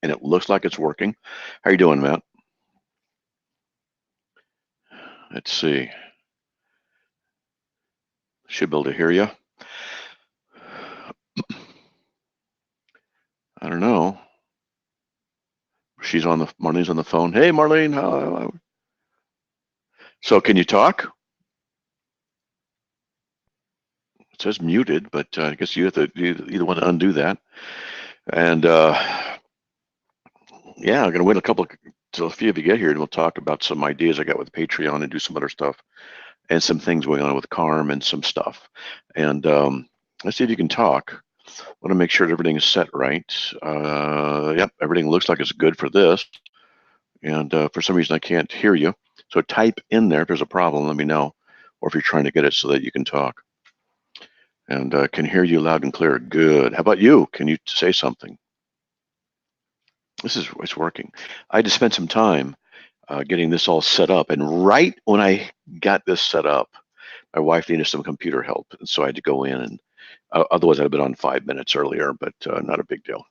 and it looks like it's working. How are you doing, Matt? Let's see. Should be able to hear you. I don't know. Marlene's on the phone. Hey, Marlene. So can you talk? It says muted, but I guess you either want to undo that. And yeah, I'm gonna wait till a few of you get here, and we'll talk about some ideas I got with Patreon and do some other stuff and some things going on with Carm and some stuff. And let's see if you can talk. I want to make sure that everything is set right. Yep, everything looks like it's good for this. And for some reason, I can't hear you. So type in there if there's a problem, let me know. Or if you're trying to get it so that you can talk. And can hear you loud and clear. Good. How about you? Can you say something? It's working. I had to spend some time getting this all set up. And right when I got this set up, my wife needed some computer help. And so I had to go in and otherwise I'd have been on 5 minutes earlier, but not a big deal.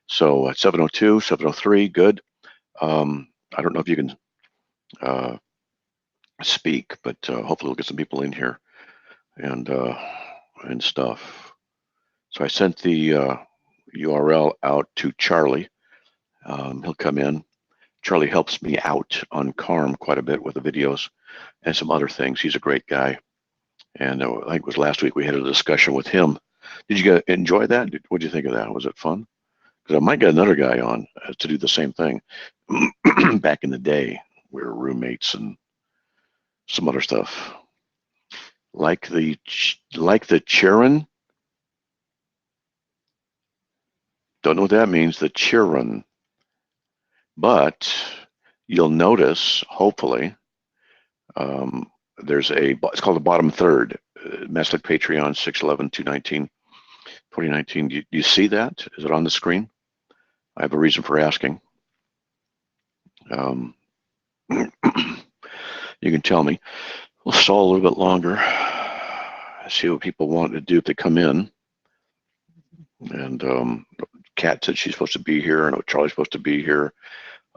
So 7:02, 7:03, good. I don't know if you can speak, but hopefully we'll get some people in here and stuff. So I sent the URL out to Charlie. He'll come in. Charlie helps me out on Carm quite a bit with the videos and some other things. He's a great guy. And I think it was last week we had a discussion with him. Did you guys enjoy that? What did you think of that? Was it fun? Because I might get another guy on to do the same thing. Back in the day, we were roommates and some other stuff. Like the Chiron. Don't know what that means, the Chiron. But you'll notice, hopefully, it's called the bottom third. Meslick Patreon 6/11/2019. Do you see that? Is it on the screen? I have a reason for asking. You can tell me. We'll stall a little bit longer. See what people want to do if they come in. And Kat said she's supposed to be here. I know Charlie's supposed to be here.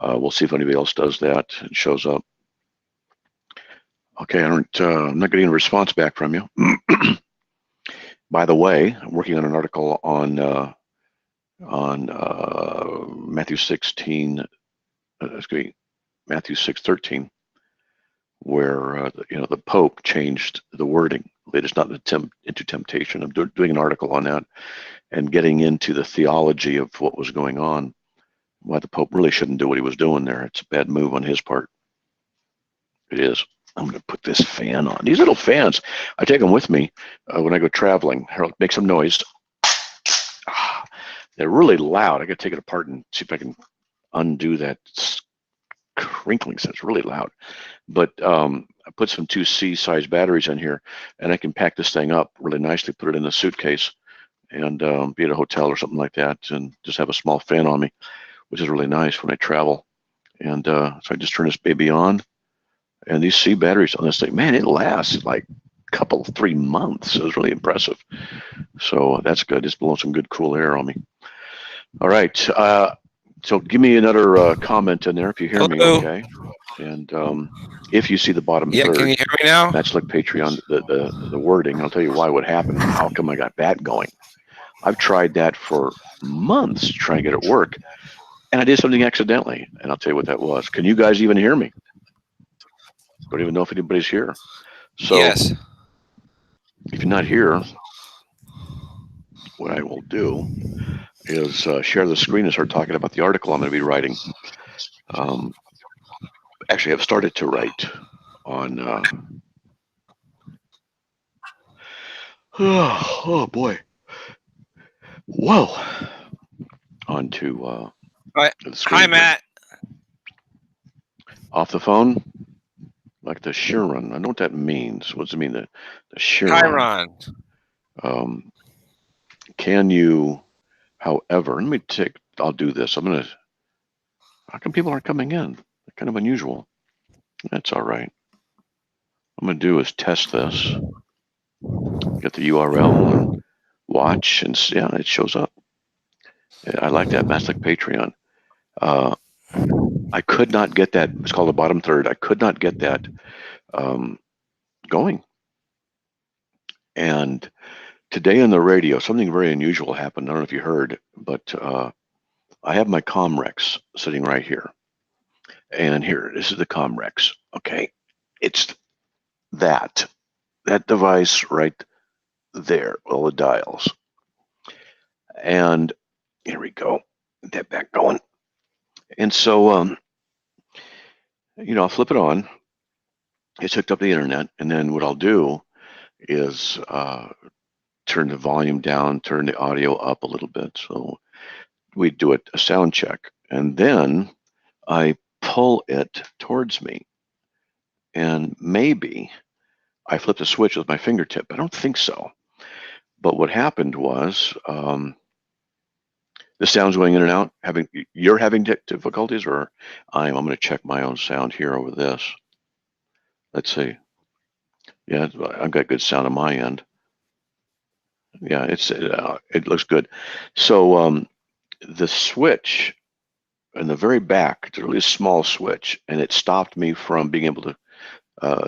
We'll see if anybody else does that and shows up. Okay, I'm not getting a response back from you. By the way, I'm working on an article on Matthew 16. Matthew 6:13, where the Pope changed the wording. Lead us not into temptation. I'm doing an article on that and getting into the theology of what was going on. Why the Pope really shouldn't do what he was doing there. It's a bad move on his part. It is. I'm going to put this fan on. These little fans, I take them with me when I go traveling. Harold, make some noise. They're really loud. I got to take it apart and see if I can undo that crinkling sound. It's really loud. But I put some 2C size batteries in here, and I can pack this thing up really nicely, put it in a suitcase, and be at a hotel or something like that, and just have a small fan on me, which is really nice when I travel. And so I just turn this baby on, and these C batteries on this thing, man, it lasts like a couple, 3 months. It was really impressive. So that's good. It's blowing some good cool air on me. All right. So give me another comment in there if you hear me okay. And if you see the bottom third, can you hear me now? that's like Patreon, the wording. I'll tell you why, what happened, how come I got that going. I've tried that for months to try and get it work, and I did something accidentally, and I'll tell you what that was. Can you guys even hear me? Don't even know if anybody's here. So yes. If you're not here, what I will do is share the screen and start talking about the article I'm going to be writing. Actually, I've started to write on. Oh boy! Whoa! On to the screen. Hi, Matt. Off the phone, like the Chiron. I know what that means. What does it mean? The Chiron. Can you? However, let me take. I'll do this. I'm gonna. How come people aren't coming in? They're kind of unusual. That's all right. What I'm gonna do is test this. Get the URL and watch, and yeah, it shows up. I like that, Matchstick Patreon. I could not get that. It's called the bottom third. I could not get that going. And today on the radio, something very unusual happened. I don't know if you heard, but I have my Comrex sitting right here. And here, this is the Comrex. Okay, it's that device right there, all the dials. And here we go. Get that back going. And so, I'll flip it on. It's hooked up to the internet, and then what I'll do is turn the volume down, turn the audio up a little bit. So we do a sound check, and then I pull it towards me, and maybe I flipped a switch with my fingertip. I don't think so. But what happened was the sound's going in and out. You're having difficulties, or I'm going to check my own sound here over this. Let's see. Yeah, I've got good sound on my end. Yeah, it looks good. So the switch in the very back, it's a really small switch, and it stopped me from being able to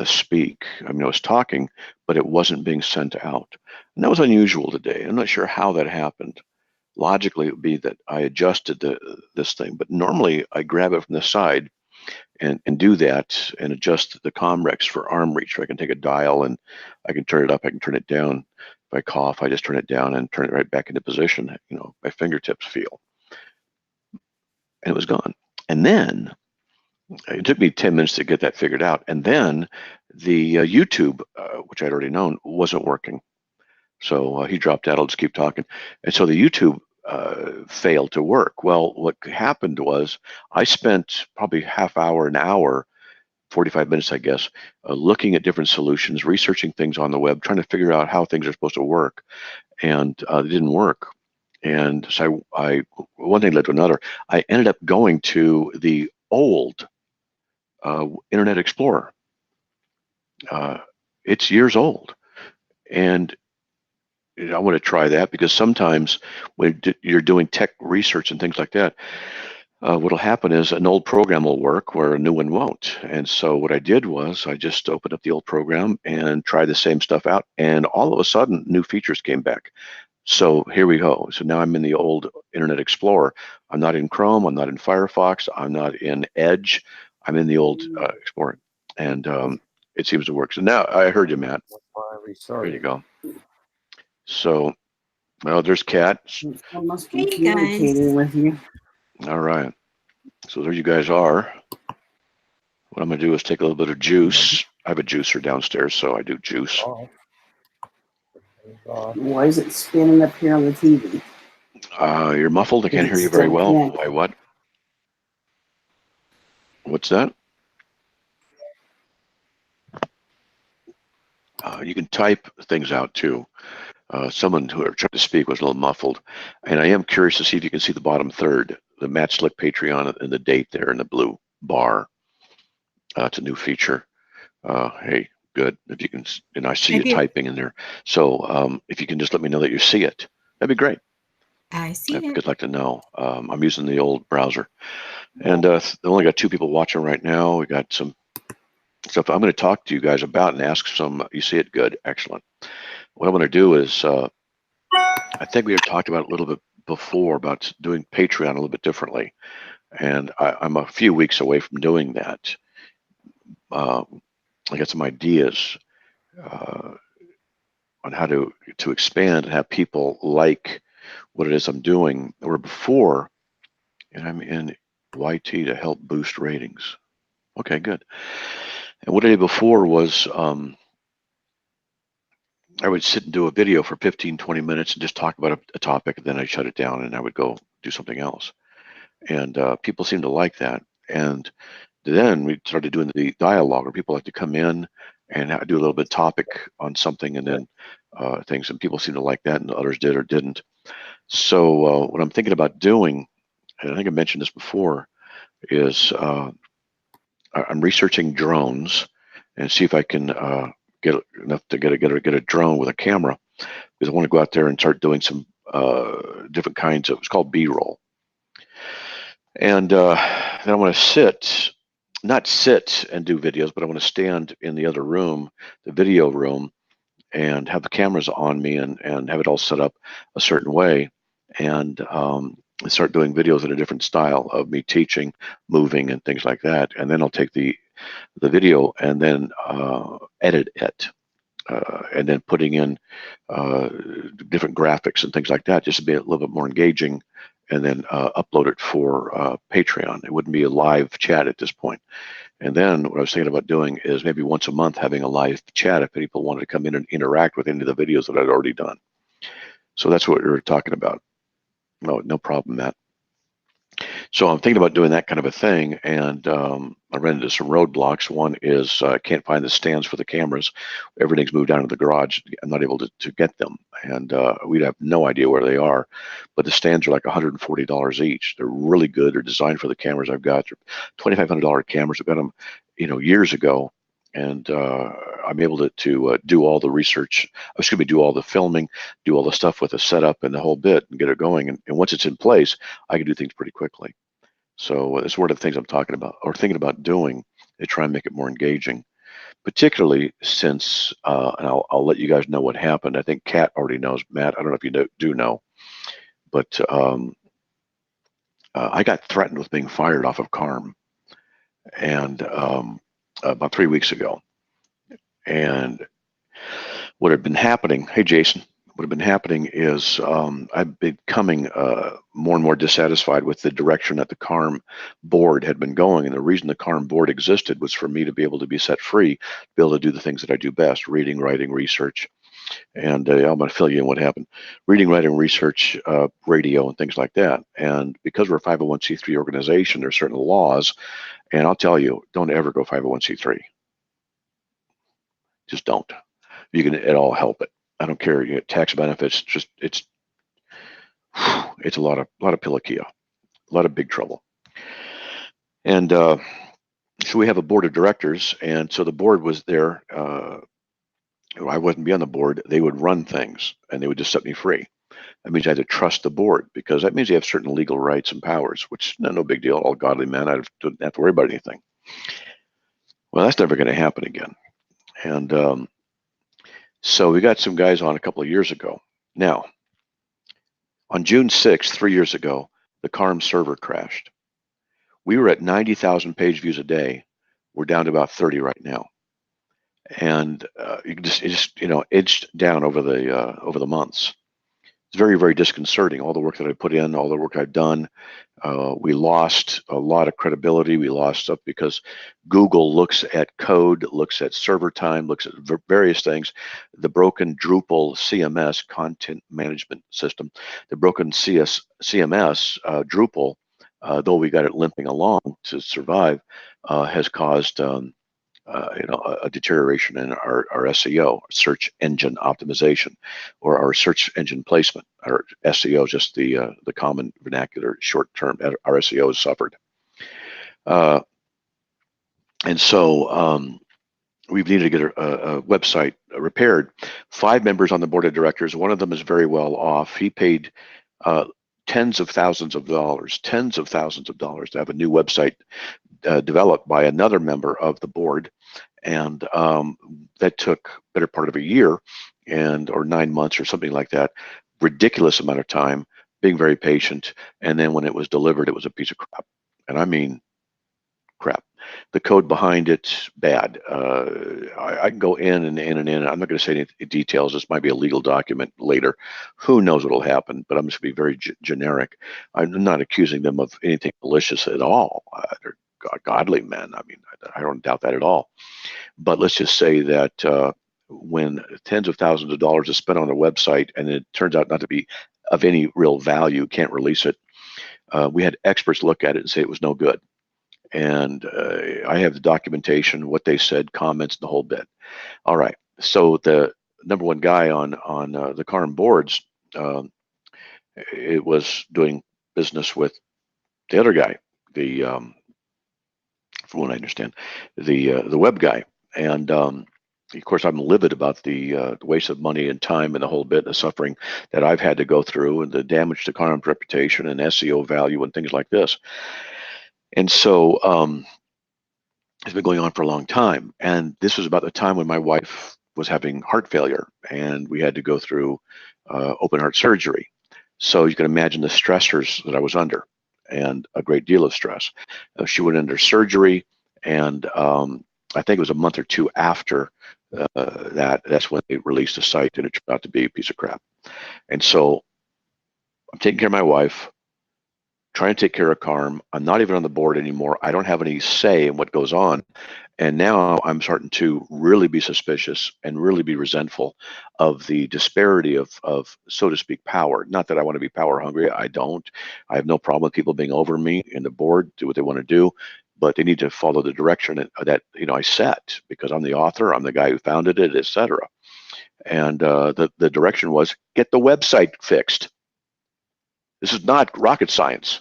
speak. I mean, I was talking, but it wasn't being sent out. And that was unusual today. I'm not sure how that happened. Logically, it would be that I adjusted this thing, but normally I grab it from the side and do that and adjust the Comrex for arm reach. So I can take a dial and I can turn it up, I can turn it down. If I cough, I just turn it down and turn it right back into position. My fingertips feel. And it was gone. And then it took me 10 minutes to get that figured out. And then the YouTube, which I'd already known, wasn't working. So he dropped out. I'll just keep talking. And so the YouTube failed to work. Well, what happened was I spent probably half hour, an hour, 45 minutes, I guess, looking at different solutions, researching things on the web, trying to figure out how things are supposed to work. And it didn't work. And so one thing led to another. I ended up going to the old Internet Explorer. It's years old. And I want to try that because sometimes when you're doing tech research and things like that, what'll happen is an old program will work where a new one won't. And so what I did was I just opened up the old program and tried the same stuff out, and all of a sudden new features came back. So here we go. So now I'm in the old Internet Explorer. I'm not in Chrome. I'm not in Firefox. I'm not in Edge. I'm in the old Explorer, and it seems to work. So now I heard you, Matt. There you go. So, well, there's Kat. I must be communicating with you. All right. So there you guys are. What I'm going to do is take a little bit of juice. I have a juicer downstairs, so I do juice. Why is it spinning up here on the TV? You're muffled. I can't hear you very well. Why, what? What's that? You can type things out, too. Someone who tried to speak was a little muffled. And I am curious to see if you can see the bottom third, the Matchstick Patreon and the date there in the blue bar. It's a new feature. Hey, good. If you can, and I see you typing in there. So if you can just let me know that you see it, that'd be great. I see it. I'd like to know. I'm using the old browser. And I only got 2 people watching right now. We got some stuff I'm going to talk to you guys about and ask some. You see it? Good. Excellent. What I'm going to do is, I think we have talked about it a little bit before about doing Patreon a little bit differently. And I'm a few weeks away from doing that. I got some ideas on how to expand and have people like what it is I'm doing. Where before, and I'm in YT to help boost ratings. Okay, good. And what I did before was I would sit and do a video for 15, 20 minutes and just talk about a topic, and then I'd shut it down and I would go do something else. And people seem to like that. And then we started doing the dialogue where people like to come in and do a little bit of topic on something and then things, and people seem to like that, and others did or didn't. So what I'm thinking about doing, and I think I mentioned this before, is I'm researching drones and see if I can get enough to get a drone with a camera, because I want to go out there and start doing some different kinds of, it's called B-roll. And then I want to not sit and do videos, but I want to stand in the other room, the video room, and have the cameras on me and have it all set up a certain way, and start doing videos in a different style of me teaching, moving, and things like that. And then I'll take the video and then edit it, and then putting in different graphics and things like that, just to be a little bit more engaging, and then upload it for Patreon. It wouldn't be a live chat at this point. And then what I was thinking about doing is maybe once a month having a live chat if people wanted to come in and interact with any of the videos that I'd already done. So that's what we were talking about. No problem, Matt. So I'm thinking about doing that kind of a thing, and I ran into some roadblocks. One is I can't find the stands for the cameras. Everything's moved down to the garage. I'm not able to get them, and we'd have no idea where they are. But the stands are like $140 each. They're really good. They're designed for the cameras I've got. They're $2,500 cameras. I got them, years ago, and I'm able to do all the research. I was going to do all the filming, do all the stuff with the setup and the whole bit, and get it going. And once it's in place, I can do things pretty quickly. So that's one of the things I'm talking about, or thinking about doing, to try and make it more engaging. Particularly since, and I'll let you guys know what happened. I think Kat already knows. Matt, I don't know if you do know, but I got threatened with being fired off of CARM, and about 3 weeks ago. And what had been happening, hey Jason, what had been happening is I've been becoming more and more dissatisfied with the direction that the CARM board had been going. And the reason the CARM board existed was for me to be able to be set free, to be able to do the things that I do best: reading, writing, research. And I'm going to fill you in what happened: reading, writing, research, radio, and things like that. And because we're a 501c3 organization, there are certain laws. And I'll tell you, don't ever go 501c3. Just don't. You can at all help it. I don't care. You get tax benefits. It's a lot of pillakia, a lot of big trouble. And so we have a board of directors, and so the board was there. I wouldn't be on the board. They would run things, and they would just set me free. That means I had to trust the board, because that means you have certain legal rights and powers, which no big deal. All godly men, I don't have to worry about anything. Well, that's never going to happen again. And so we got some guys on a couple of years ago. Now, on June 6th, 3 years ago, the CARM server crashed. We were at 90,000 page views a day. We're down to about 30 right now. And you can just edged down over the months. It's very, very disconcerting. All the work that I put in, all the work I've done, we lost a lot of credibility. We lost stuff because Google looks at code, looks at server time, looks at various things. The broken Drupal CMS, content management system, the broken CMS Drupal, though we got it limping along to survive, has caused a deterioration in our SEO, search engine optimization, or our search engine placement. Our SEO, just the common vernacular short term, our SEO has suffered. And so we've needed to get a website repaired. 5 members on the board of directors. One of them is very well off. He paid tens of thousands of dollars to have a new website developed by another member of the board, and that took better part of a year, or 9 months or something like that. Ridiculous amount of time, being very patient, and then when it was delivered, it was a piece of crap. And I mean crap. The code behind it, bad. I can go in and in and in. I'm not going to say any details. This might be a legal document later. Who knows what will happen, but I'm just going to be very generic. I'm not accusing them of anything malicious at all. They're godly men. I mean, I don't doubt that at all. But let's just say that when tens of thousands of dollars is spent on a website and it turns out not to be of any real value, can't release it, we had experts look at it and say it was no good. And I have the documentation, what they said, comments, the whole bit. All right. So the number one guy on the CARM boards, it was doing business with the other guy, from what I understand, the web guy, and of course, I'm livid about the waste of money and time and the whole bit, and the suffering that I've had to go through, and the damage to Carm's reputation and SEO value and things like this. And so it's been going on for a long time. And this was about the time when my wife was having heart failure, and we had to go through open heart surgery. So you can imagine the stressors that I was under, and a great deal of stress. She went under surgery, and I think it was a month or two after that's when they released the site, and it turned out to be a piece of crap. And so I'm taking care of my wife, trying to take care of Carm. I'm not even on the board anymore. I don't have any say in what goes on. And now I'm starting to really be suspicious and really be resentful of the disparity of, so to speak, power. Not that I want to be power hungry. I don't. I have no problem with people being over me in the board, do what they want to do, but they need to follow the direction that I set, because I'm the author, I'm the guy who founded it, etc. And the direction was, get the website fixed. This is not rocket science.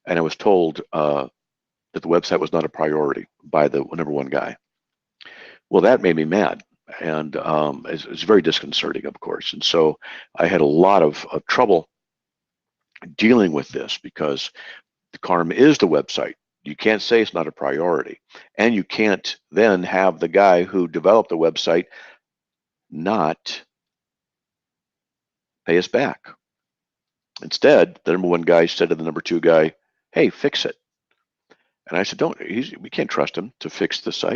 And I was told that the website was not a priority by the number one guy. Well, that made me mad, and it's very disconcerting, of course. And so I had a lot of trouble dealing with this, because the Carm is the website. You can't say it's not a priority, and you can't then have the guy who developed the website not pay us back. Instead, the number one guy said to the number two guy, "Hey, fix it." And I said, we can't trust him to fix the site.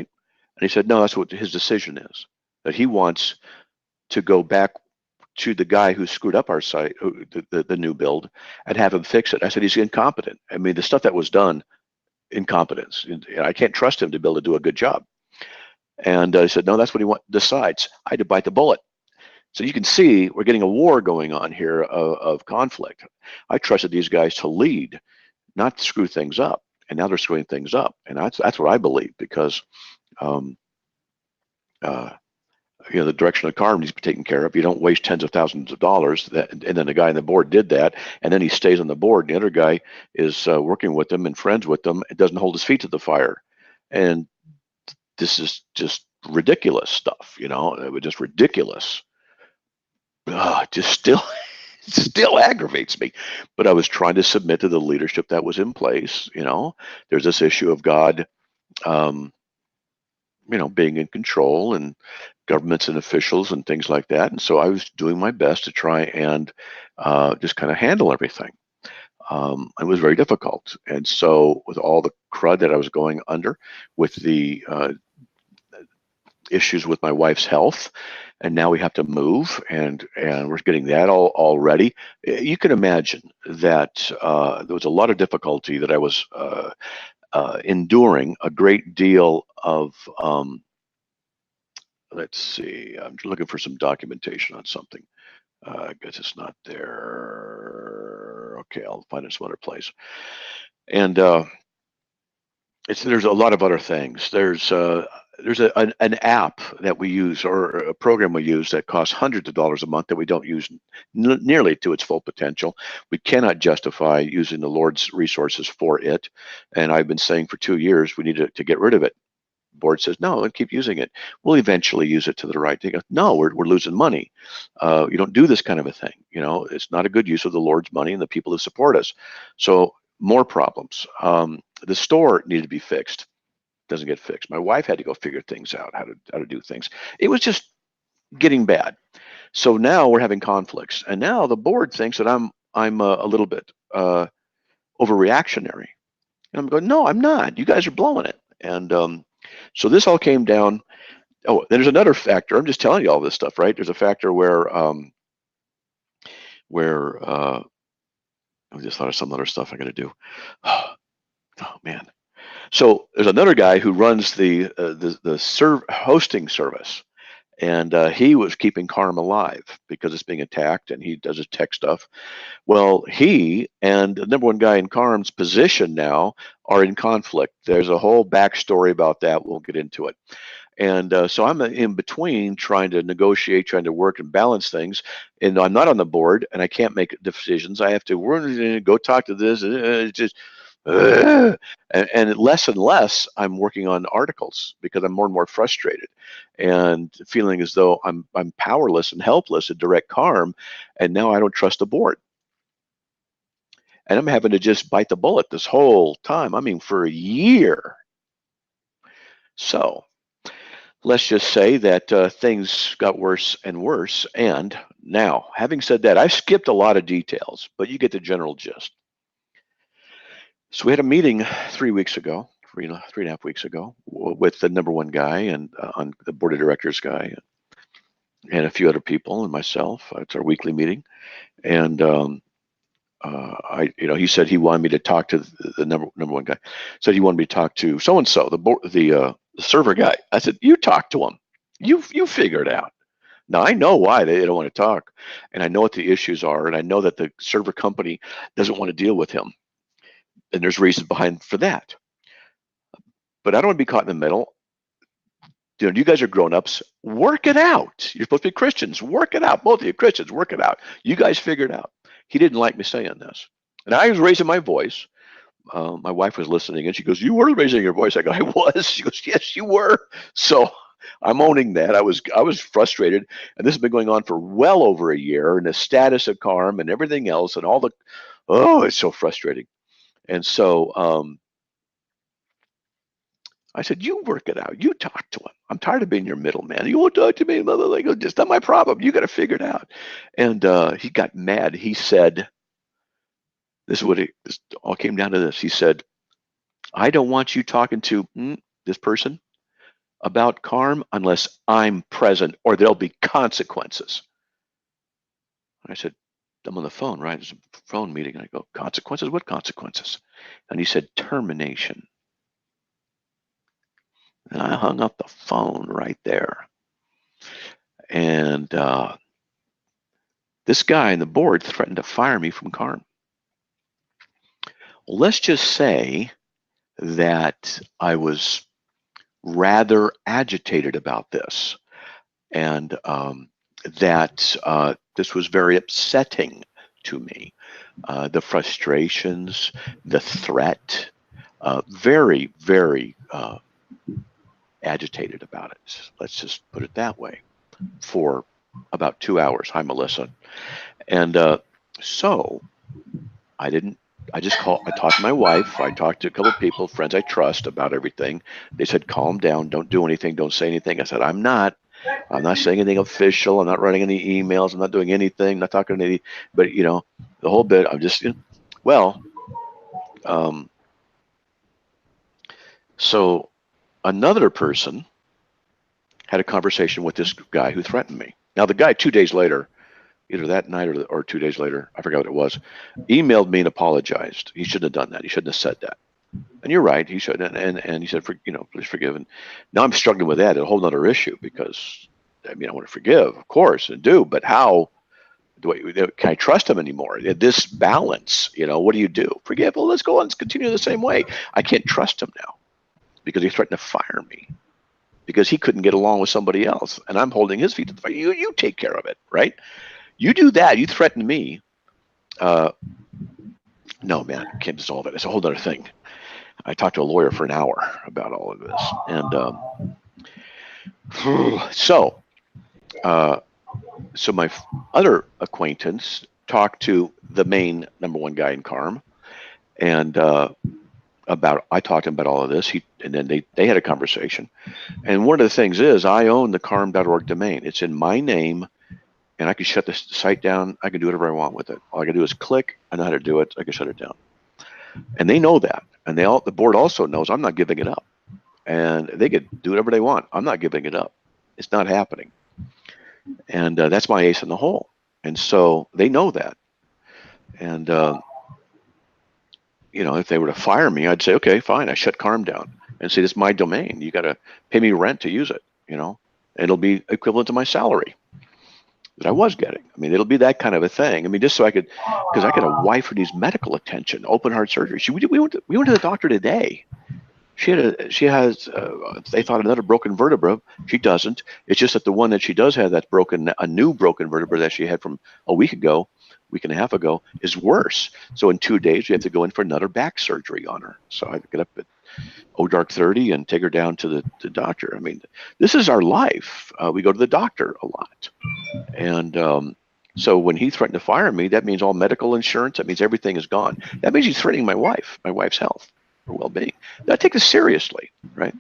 And he said, no, that's what his decision is, that he wants to go back to the guy who screwed up our site, the new build, and have him fix it. I said, he's incompetent. I mean, the stuff that was done, incompetence. I can't trust him to be able to do a good job. And I said, no, that's what he decides. I had to bite the bullet. So you can see we're getting a war going on here of conflict. I trusted these guys to lead, not screw things up. And now they're screwing things up, and that's what I believe, because the direction of Carm needs to be taken care of. You don't waste tens of thousands of dollars. And then the guy on the board did that, and then he stays on the board. And the other guy is working with them and friends with them. It doesn't hold his feet to the fire, and this is just ridiculous stuff. It was just ridiculous. Just still aggravates me. But I was trying to submit to the leadership that was in place. There's this issue of God, being in control, and governments and officials and things like that. And so I was doing my best to try and just kind of handle everything. It was very difficult. And so with all the crud that I was going under, with the issues with my wife's health, and now we have to move, and we're getting that all ready. You can imagine that there was a lot of difficulty that I was enduring, a great deal of, let's see, I'm looking for some documentation on something. I guess it's not there. Okay, I'll find it some other place. And there's a lot of other things. There's an app that we use, or a program we use, that costs hundreds of dollars a month that we don't use nearly to its full potential. We cannot justify using the Lord's resources for it. And I've been saying for 2 years we need to get rid of it. The board says, no, and keep using it. We'll eventually use it to the right thing. No, we're losing money. You don't do this kind of a thing. It's not a good use of the Lord's money and the people who support us. So more problems. The store needed to be fixed. Doesn't get fixed. My wife had to go figure things out, how to do things. It was just getting bad. So now we're having conflicts, and now the board thinks that I'm a little bit overreactionary, and I'm going, no, I'm not. You guys are blowing it. And so this all came down. Oh, there's another factor. I'm just telling you all this stuff, right? There's a factor where I just thought of some other stuff I got to do. Oh man. So there's another guy who runs the hosting service, and he was keeping Carm alive because it's being attacked, and he does his tech stuff. Well, he and the number one guy in Carm's position now are in conflict. There's a whole backstory about that. We'll get into it. And so I'm in between, trying to negotiate, trying to work and balance things. And I'm not on the board, and I can't make decisions. I have to go talk to this. It's just, And less and less I'm working on articles because I'm more and more frustrated and feeling as though I'm powerless and helpless at direct harm, and now I don't trust the board. And I'm having to just bite the bullet this whole time. I mean, for a year. So let's just say that things got worse and worse. And now, having said that, I've skipped a lot of details, but you get the general gist. So we had a meeting 3 weeks ago, 3.5 weeks ago, with the number one guy and on the board of directors guy, and a few other people and myself. It's our weekly meeting, and he said he wanted me to talk to the number one guy. Said he wanted me to talk to so and so, the server guy. I said, you talk to him. You figure it out. Now I know why they don't want to talk, and I know what the issues are, and I know that the server company doesn't want to deal with him, and there's reasons behind for that. But I don't want to be caught in the middle. You guys are grown-ups. Work it out. You're supposed to be Christians. Work it out. Both of you Christians, work it out. You guys figure it out. He didn't like me saying this. And I was raising my voice. My wife was listening, and she goes, you were raising your voice. I go, I was. She goes, yes, you were. So I'm owning that. I was frustrated, and this has been going on for well over a year, and the status of CARM and everything else and all the, it's so frustrating. And so I said, you work it out. You talk to him. I'm tired of being your middleman. You won't talk to me. Blah, blah, blah. I go, it's not my problem. You got to figure it out. And he got mad. He said, this all came down to this. He said, I don't want you talking to this person about CARM unless I'm present, or there'll be consequences. I said, I'm on the phone, right? It's a phone meeting. And I go, consequences? What consequences? And he said, termination. And I hung up the phone right there. And this guy on the board threatened to fire me from CARM. Well, let's just say that I was rather agitated about this, and that this was very upsetting to me. The frustrations, the threat, very, very agitated about it. Let's just put it that way, for about 2 hours. Hi, Melissa. And so I talked to my wife. I talked to a couple of people, friends I trust, about everything. They said, calm down, don't do anything, don't say anything. I said, I'm not saying anything official. I'm not writing any emails. I'm not doing anything, not talking to any, but the whole bit, I'm just, so another person had a conversation with this guy who threatened me. Now, the guy 2 days later, either that night or 2 days later, I forgot what it was, emailed me and apologized. He shouldn't have done that. He shouldn't have said that. And you're right, he shouldn't. And he said, please forgive. And now I'm struggling with that, a whole other issue, because I want to forgive, of course, and do, but how can I trust him anymore? This balance, what do you do? Forgive, well, let's go on, let's continue the same way. I can't trust him now, because he threatened to fire me because he couldn't get along with somebody else, and I'm holding his feet to the fire. You take care of it, right? You do that. You threaten me. No, man, you can't dissolve it. It's a whole other thing. I talked to a lawyer for an hour about all of this, and so my other acquaintance talked to the main number one guy in CARM, and I talked to him about all of this. And then they had a conversation. And one of the things is, I own the CARM.org domain. It's in my name, and I can shut the site down. I can do whatever I want with it. All I can do is click. I know how to do it. I can shut it down. And they know that. And the board also knows I'm not giving it up. And they could do whatever they want. I'm not giving it up. It's not happening. And that's my ace in the hole. And so they know that. And if they were to fire me, I'd say, okay, fine. I shut CARM down and say, this is my domain. You got to pay me rent to use it. It'll be equivalent to my salary that I was getting. It'll be that kind of a thing. Just so because I got a wife who needs medical attention, open heart surgery. We went to the doctor today. She has, they thought another broken vertebra. She doesn't. It's just that the one that she does have that's broken, a new broken vertebra that she had from a week ago, week and a half ago is worse. So in 2 days, we have to go in for another back surgery on her. So I get up at dark 30 and take her down to the doctor. I mean, this is our life. We go to the doctor a lot. And so when he threatened to fire me, that means all medical insurance, that means everything is gone. That means he's threatening my wife's health, her well-being. I take this seriously, right?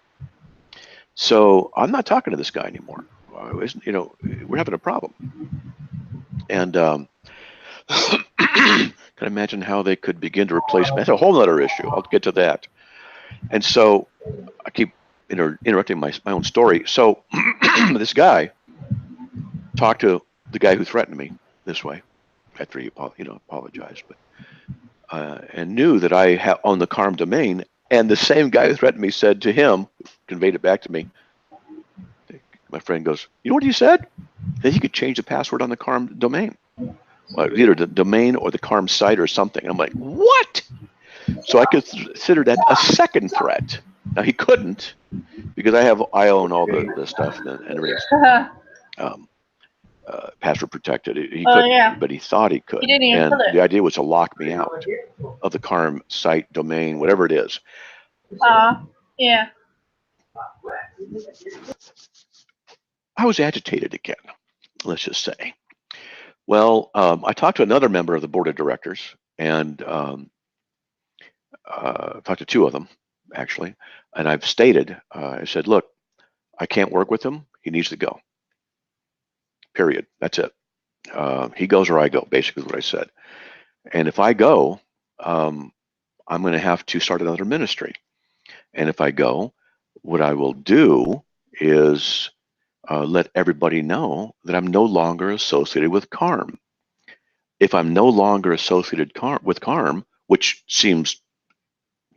So I'm not talking to this guy anymore. You know, we're having a problem. And can imagine how they could begin to replace me. That's a whole other issue. I'll get to that. And so I keep interrupting my own story. So this guy talked to the guy who threatened me this way after he apologized, but and knew that I owned the CARM domain. And the same guy who threatened me said to him, conveyed it back to me. My friend goes, "You know what he said? That he could change the password on the CARM domain, either the domain or the CARM site or something." I'm like, "What?" So I considered that a second threat. Now he couldn't, because I own all the stuff and everything's password protected. He couldn't, but he thought he could. And the idea was to lock me out of the CARM site, domain, whatever it is. Yeah. I was agitated again, let's just say. Well, I talked to another member of the board of directors, and talked to two of them, actually, and I've stated, I said, look, I can't work with him. He needs to go. Period. That's it. He goes or I go, basically what I said. And if I go, I'm going to have to start another ministry. And if I go, what I will do is let everybody know that I'm no longer associated with CARM. If I'm no longer associated with CARM, which seems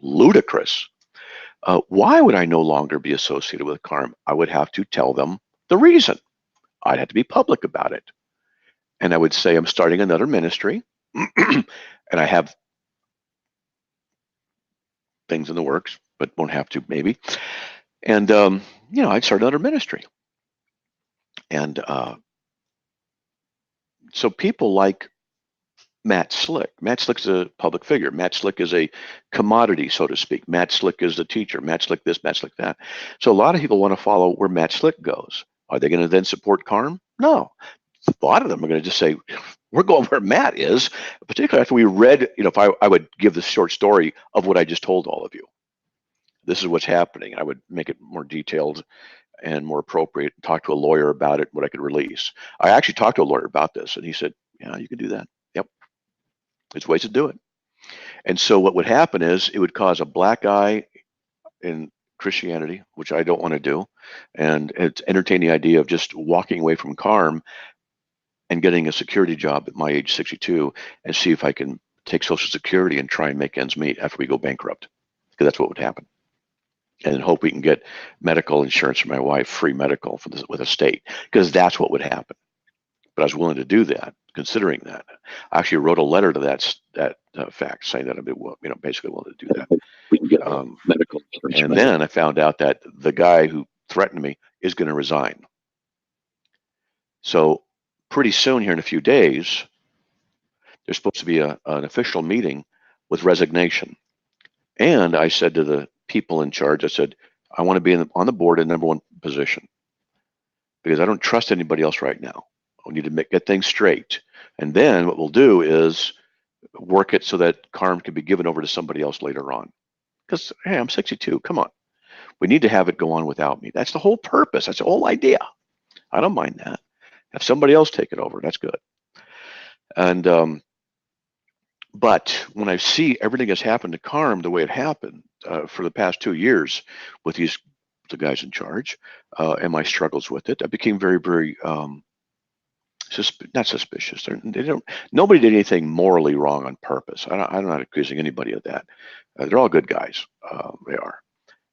ludicrous, why would I no longer be associated with CARM? I would have to tell them the reason. I'd have to be public about it. And I would say I'm starting another ministry and I have things in the works, but won't have to maybe. And, I'd start another ministry. And so people like Matt Slick. Matt Slick's a public figure. Matt Slick is a commodity, so to speak. Matt Slick is the teacher. Matt Slick this, Matt Slick that. So a lot of people want to follow where Matt Slick goes. Are they going to then support CARM? No. A lot of them are going to just say, we're going where Matt is, particularly after we read, if I would give this short story of what I just told all of you. This is what's happening. I would make it more detailed and more appropriate, talk to a lawyer about it, what I could release. I actually talked to a lawyer about this, and he said, yeah, you can do that. Yep. There's ways to do it. And so what would happen is it would cause a black eye in Christianity, which I don't want to do. And it's entertaining the idea of just walking away from CARM and getting a security job at my age 62 and see if I can take Social Security and try and make ends meet after we go bankrupt, because that's what would happen. And hope we can get medical insurance for my wife, free medical with a state, because that's what would happen. But I was willing to do that, considering that. I actually wrote a letter to that fact, saying that I'd be, basically willing to do that. We can get medical insurance. And then I found out that the guy who threatened me is going to resign. So pretty soon here in a few days, there's supposed to be an official meeting with resignation. And I said to the people in charge, I said, I want to be on the board in #1 position, because I don't trust anybody else right now. We need to get things straight. And then what we'll do is work it so that CARM can be given over to somebody else later on. Because, hey, I'm 62. Come on. We need to have it go on without me. That's the whole purpose. That's the whole idea. I don't mind that. Have somebody else take it over. That's good. And but when I see everything that's happened to CARM the way it happened for the past 2 years with the guys in charge and my struggles with it, I became very, very not suspicious. Nobody did anything morally wrong on purpose. I'm not accusing anybody of that. They're all good guys. They are.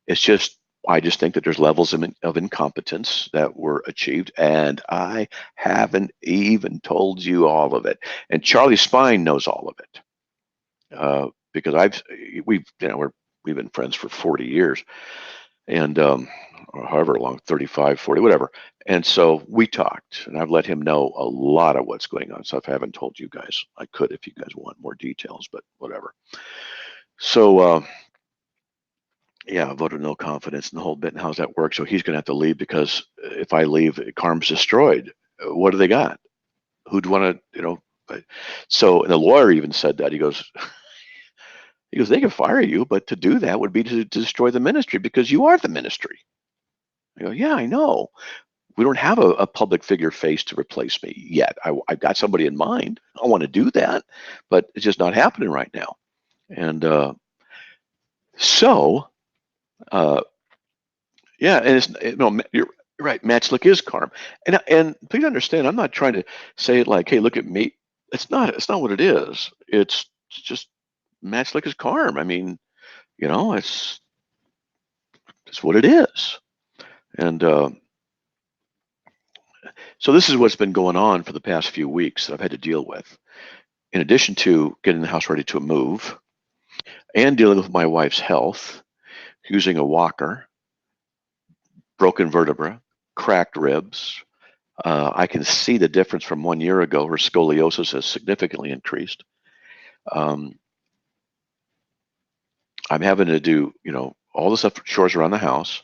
It's just, I just think that there's levels of incompetence that were achieved, and I haven't even told you all of it. And Charlie Spine knows all of it because we've been friends for 40 years, and or however long, 35, 40, whatever. And so we talked, and I've let him know a lot of what's going on. Stuff I haven't told you guys. I could if you guys want more details, but whatever. So yeah, voted no confidence in the whole bit. And how's that work? So he's going to have to leave, because if I leave, Carm's destroyed. What do they got? Who'd want to, So, and the lawyer even said that. He goes, they can fire you, but to do that would be to destroy the ministry, because you are the ministry. I go, yeah, I know. We don't have a public figure face to replace me yet. I've got somebody in mind. I want to do that, but it's just not happening right now. And yeah, and it's you're right. Matchlick is Carm, and please understand, I'm not trying to say it like, hey, look at me. It's not what it is. It's just Matchlick is Carm. I mean, it's what it is. And so this is what's been going on for the past few weeks that I've had to deal with, in addition to getting the house ready to move and dealing with my wife's health, using a walker, broken vertebra, cracked ribs. I can see the difference from 1 year ago. Her scoliosis has significantly increased. I'm having to do, all the stuff, chores around the house.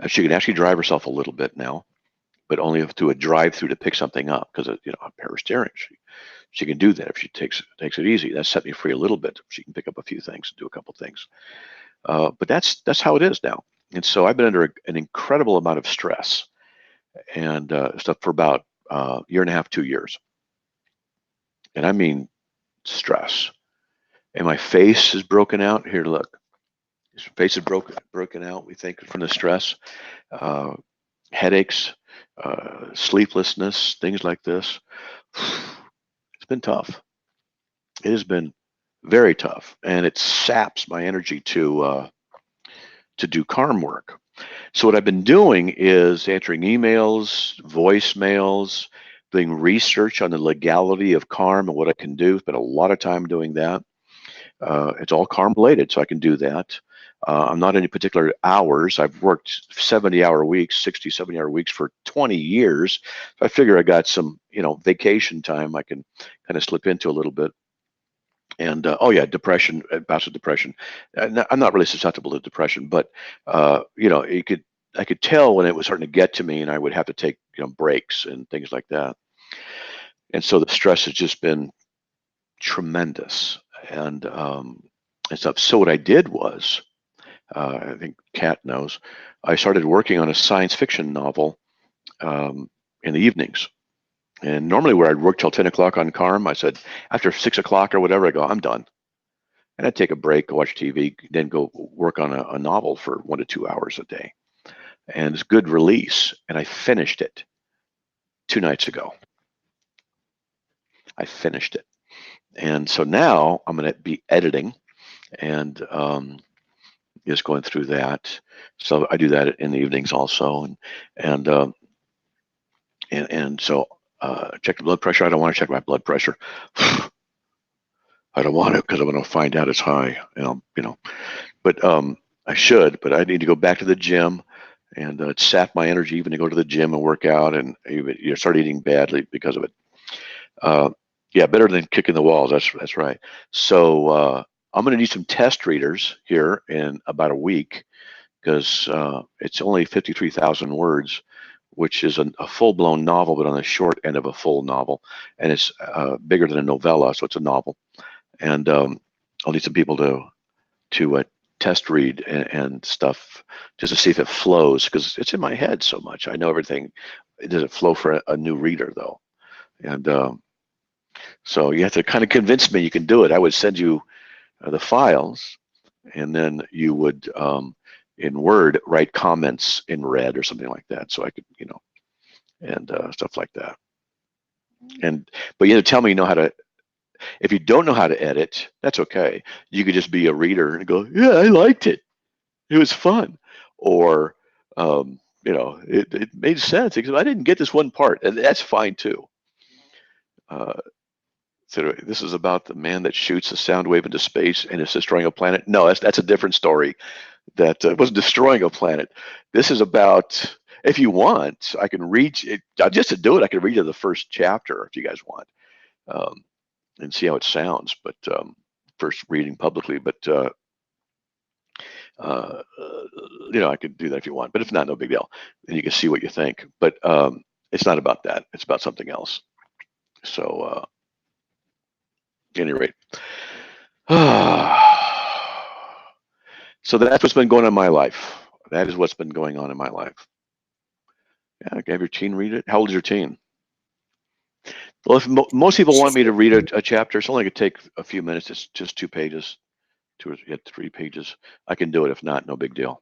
She can actually drive herself a little bit now, but only through a drive-through to pick something up, because a pair of steering. She can do that if she takes it easy. That set me free a little bit. She can pick up a few things and do a couple things. But that's how it is now. And so I've been under an incredible amount of stress and stuff for about a year and a half, 2 years. And I mean stress. And my face is broken out. Here, look. His face is broken out, we think, from the stress. Headaches, sleeplessness, things like this. It's been tough. It has been very tough, and it saps my energy to do Carm work. So what I've been doing is answering emails, voicemails, doing research on the legality of Carm and what I can do. Spent a lot of time doing that. It's all Carm related, so I can do that. I'm not any particular hours. I've worked 70-hour weeks, 60, 70-hour weeks for 20 years. So I figure I got some, vacation time I can kind of slip into a little bit. And oh yeah, depression, bouts of depression. I'm not really susceptible to depression, but I could tell when it was starting to get to me, and I would have to take breaks and things like that. And so the stress has just been tremendous, and stuff. So what I did was, I think Kat knows, I started working on a science fiction novel in the evenings. And normally where I'd work till 10 o'clock on Carm, I said, after 6 o'clock or whatever, I go, I'm done. And I'd take a break, go watch TV, then go work on a novel for 1 to 2 hours a day. And it's good release. And I finished it 2 nights ago. I finished it. And so now I'm going to be editing and just going through that. So I do that in the evenings also. And so check the blood pressure. I don't want to check my blood pressure. I don't want to, because I'm going to find out it's high. But I should. But I need to go back to the gym, and it sapped my energy even to go to the gym and work out, and you start eating badly because of it. Yeah, better than kicking the walls. That's right. So I'm going to need some test readers here in about a week, because it's only 53,000 words, which is a full-blown novel, but on the short end of a full novel, and it's bigger than a novella, so it's a novel. And I'll need some people to test read and stuff, just to see if it flows, because it's in my head so much. I know everything. Does it flow for a new reader, though? And so you have to kind of convince me you can do it. I would send you the files, and then you would, in Word, write comments in red or something like that, so I could, and stuff like that. But tell me how to. If you don't know how to edit, that's okay. You could just be a reader and go, yeah, I liked it. It was fun. Or, it made sense, because I didn't get this one part, and that's fine too. So this is about the man that shoots a sound wave into space and is destroying a planet. No, that's a different story. that wasn't destroying a planet. This is about, if you want, I can read it. Just to do it, I can read you the first chapter if you guys want, and see how it sounds. But first reading publicly, but I could do that if you want. But if not, no big deal. And you can see what you think. But it's not about that. It's about something else. So, at any rate. So that's what's been going on in my life. That is what's been going on in my life. Yeah, have your teen read it. How old is your teen? Well, if most people want me to read a chapter, it's only going to take a few minutes. It's just 2 pages, 2 or 3 pages. I can do it. If not, no big deal.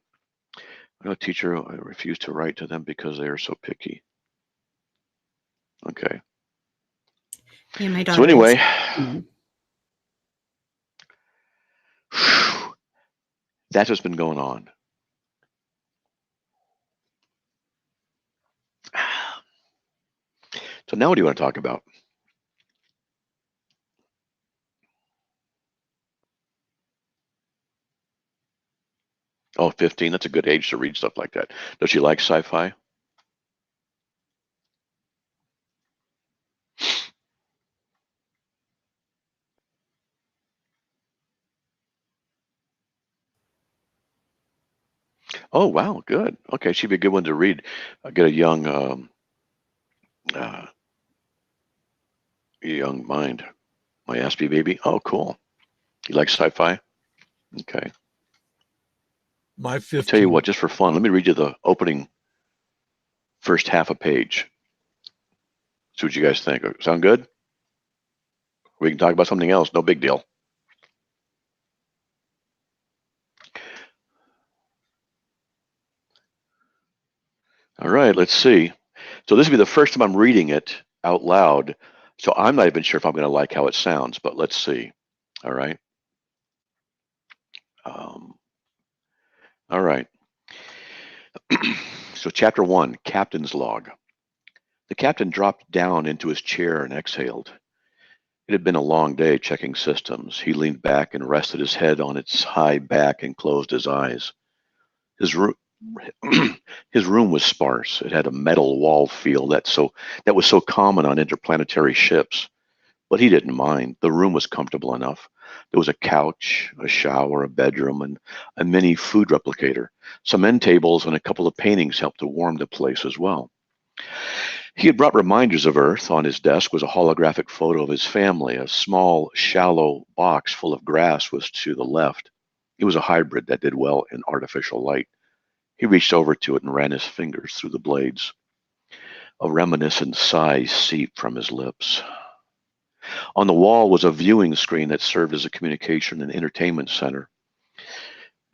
I know a teacher, I refuse to write to them because they are so picky. Okay. Yeah, my daughter. So anyway, that's what's been going on. So now what do you want to talk about? Oh, 15, that's a good age to read stuff like that. Does she like sci-fi? Oh, wow, good. Okay, she'd be a good one to read. Get a young mind. My Aspie baby. Oh, cool. You like sci-fi? Okay. My 15. I'll tell you what, just for fun, let me read you the opening first half a page. See what you guys think. Sound good? We can talk about something else. No big deal. All right, let's see. So this will be the first time I'm reading it out loud. So I'm not even sure if I'm going to like how it sounds, but let's see. All right. All right. So chapter 1, Captain's Log. The captain dropped down into his chair and exhaled. It had been a long day checking systems. He leaned back and rested his head on its high back and closed his eyes. His room was sparse. It had a metal wall feel that was so common on interplanetary ships. But he didn't mind. The room was comfortable enough. There was a couch, a shower, a bedroom, and a mini food replicator. Some end tables and a couple of paintings helped to warm the place as well. He had brought reminders of Earth. On his desk was a holographic photo of his family. A small, shallow box full of grass was to the left. It was a hybrid that did well in artificial light. He reached over to it and ran his fingers through the blades. A reminiscent sigh seeped from his lips. On the wall was a viewing screen that served as a communication and entertainment center.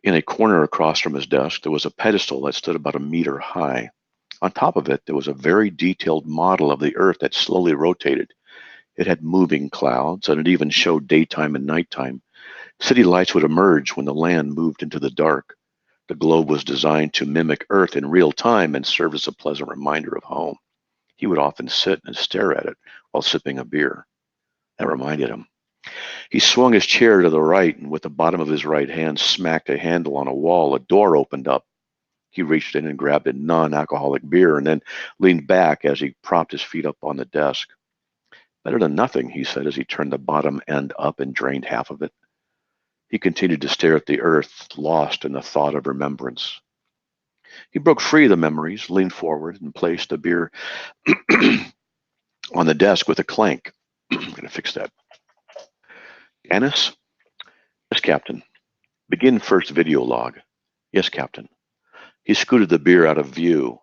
In a corner across from his desk, there was a pedestal that stood about 1 meter high. On top of it, there was a very detailed model of the Earth that slowly rotated. It had moving clouds, and it even showed daytime and nighttime. City lights would emerge when the land moved into the dark. The globe was designed to mimic Earth in real time and serve as a pleasant reminder of home. He would often sit and stare at it while sipping a beer. That reminded him. He swung his chair to the right and with the bottom of his right hand smacked a handle on a wall. A door opened up. He reached in and grabbed a non-alcoholic beer and then leaned back as he propped his feet up on the desk. Better than nothing, he said as he turned the bottom end up and drained half of it. He continued to stare at the Earth, lost in the thought of remembrance. He broke free of the memories, leaned forward, and placed the beer on the desk with a clank. I'm going to fix that. Janice? Yes, Captain. Begin first video log. Yes, Captain. He scooted the beer out of view.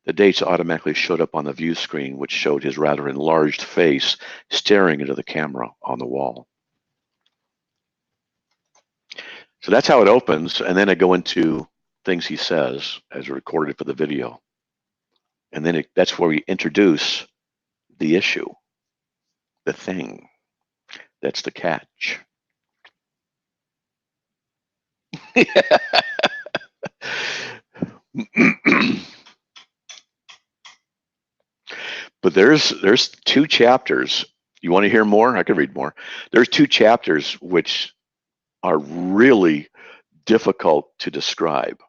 The dates automatically showed up on the view screen, which showed his rather enlarged face staring into the camera on the wall. So that's how it opens, and then I go into things he says as recorded for the video. And then that's where we introduce the issue, the thing. That's the catch. But there's 2 chapters. You want to hear more? I can read more. There's 2 chapters which are really difficult to describe.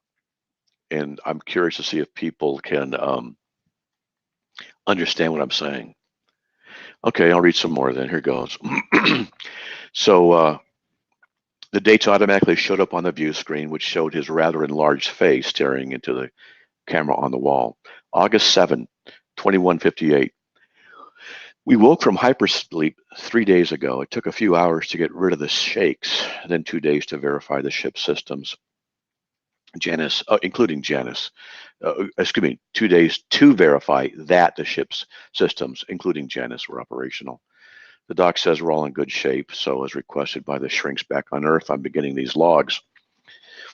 And I'm curious to see if people can understand what I'm saying. Okay, I'll read some more then. Here goes. So the dates automatically showed up on the view screen, which showed his rather enlarged face staring into the camera on the wall. August 7, 2158. We woke from hypersleep 3 days ago. It took a few hours to get rid of the shakes, then 2 days to verify the ship's systems. Janice, including Janice, 2 days to verify that the ship's systems, including Janice, were operational. The doc says we're all in good shape, so as requested by the shrinks back on Earth, I'm beginning these logs.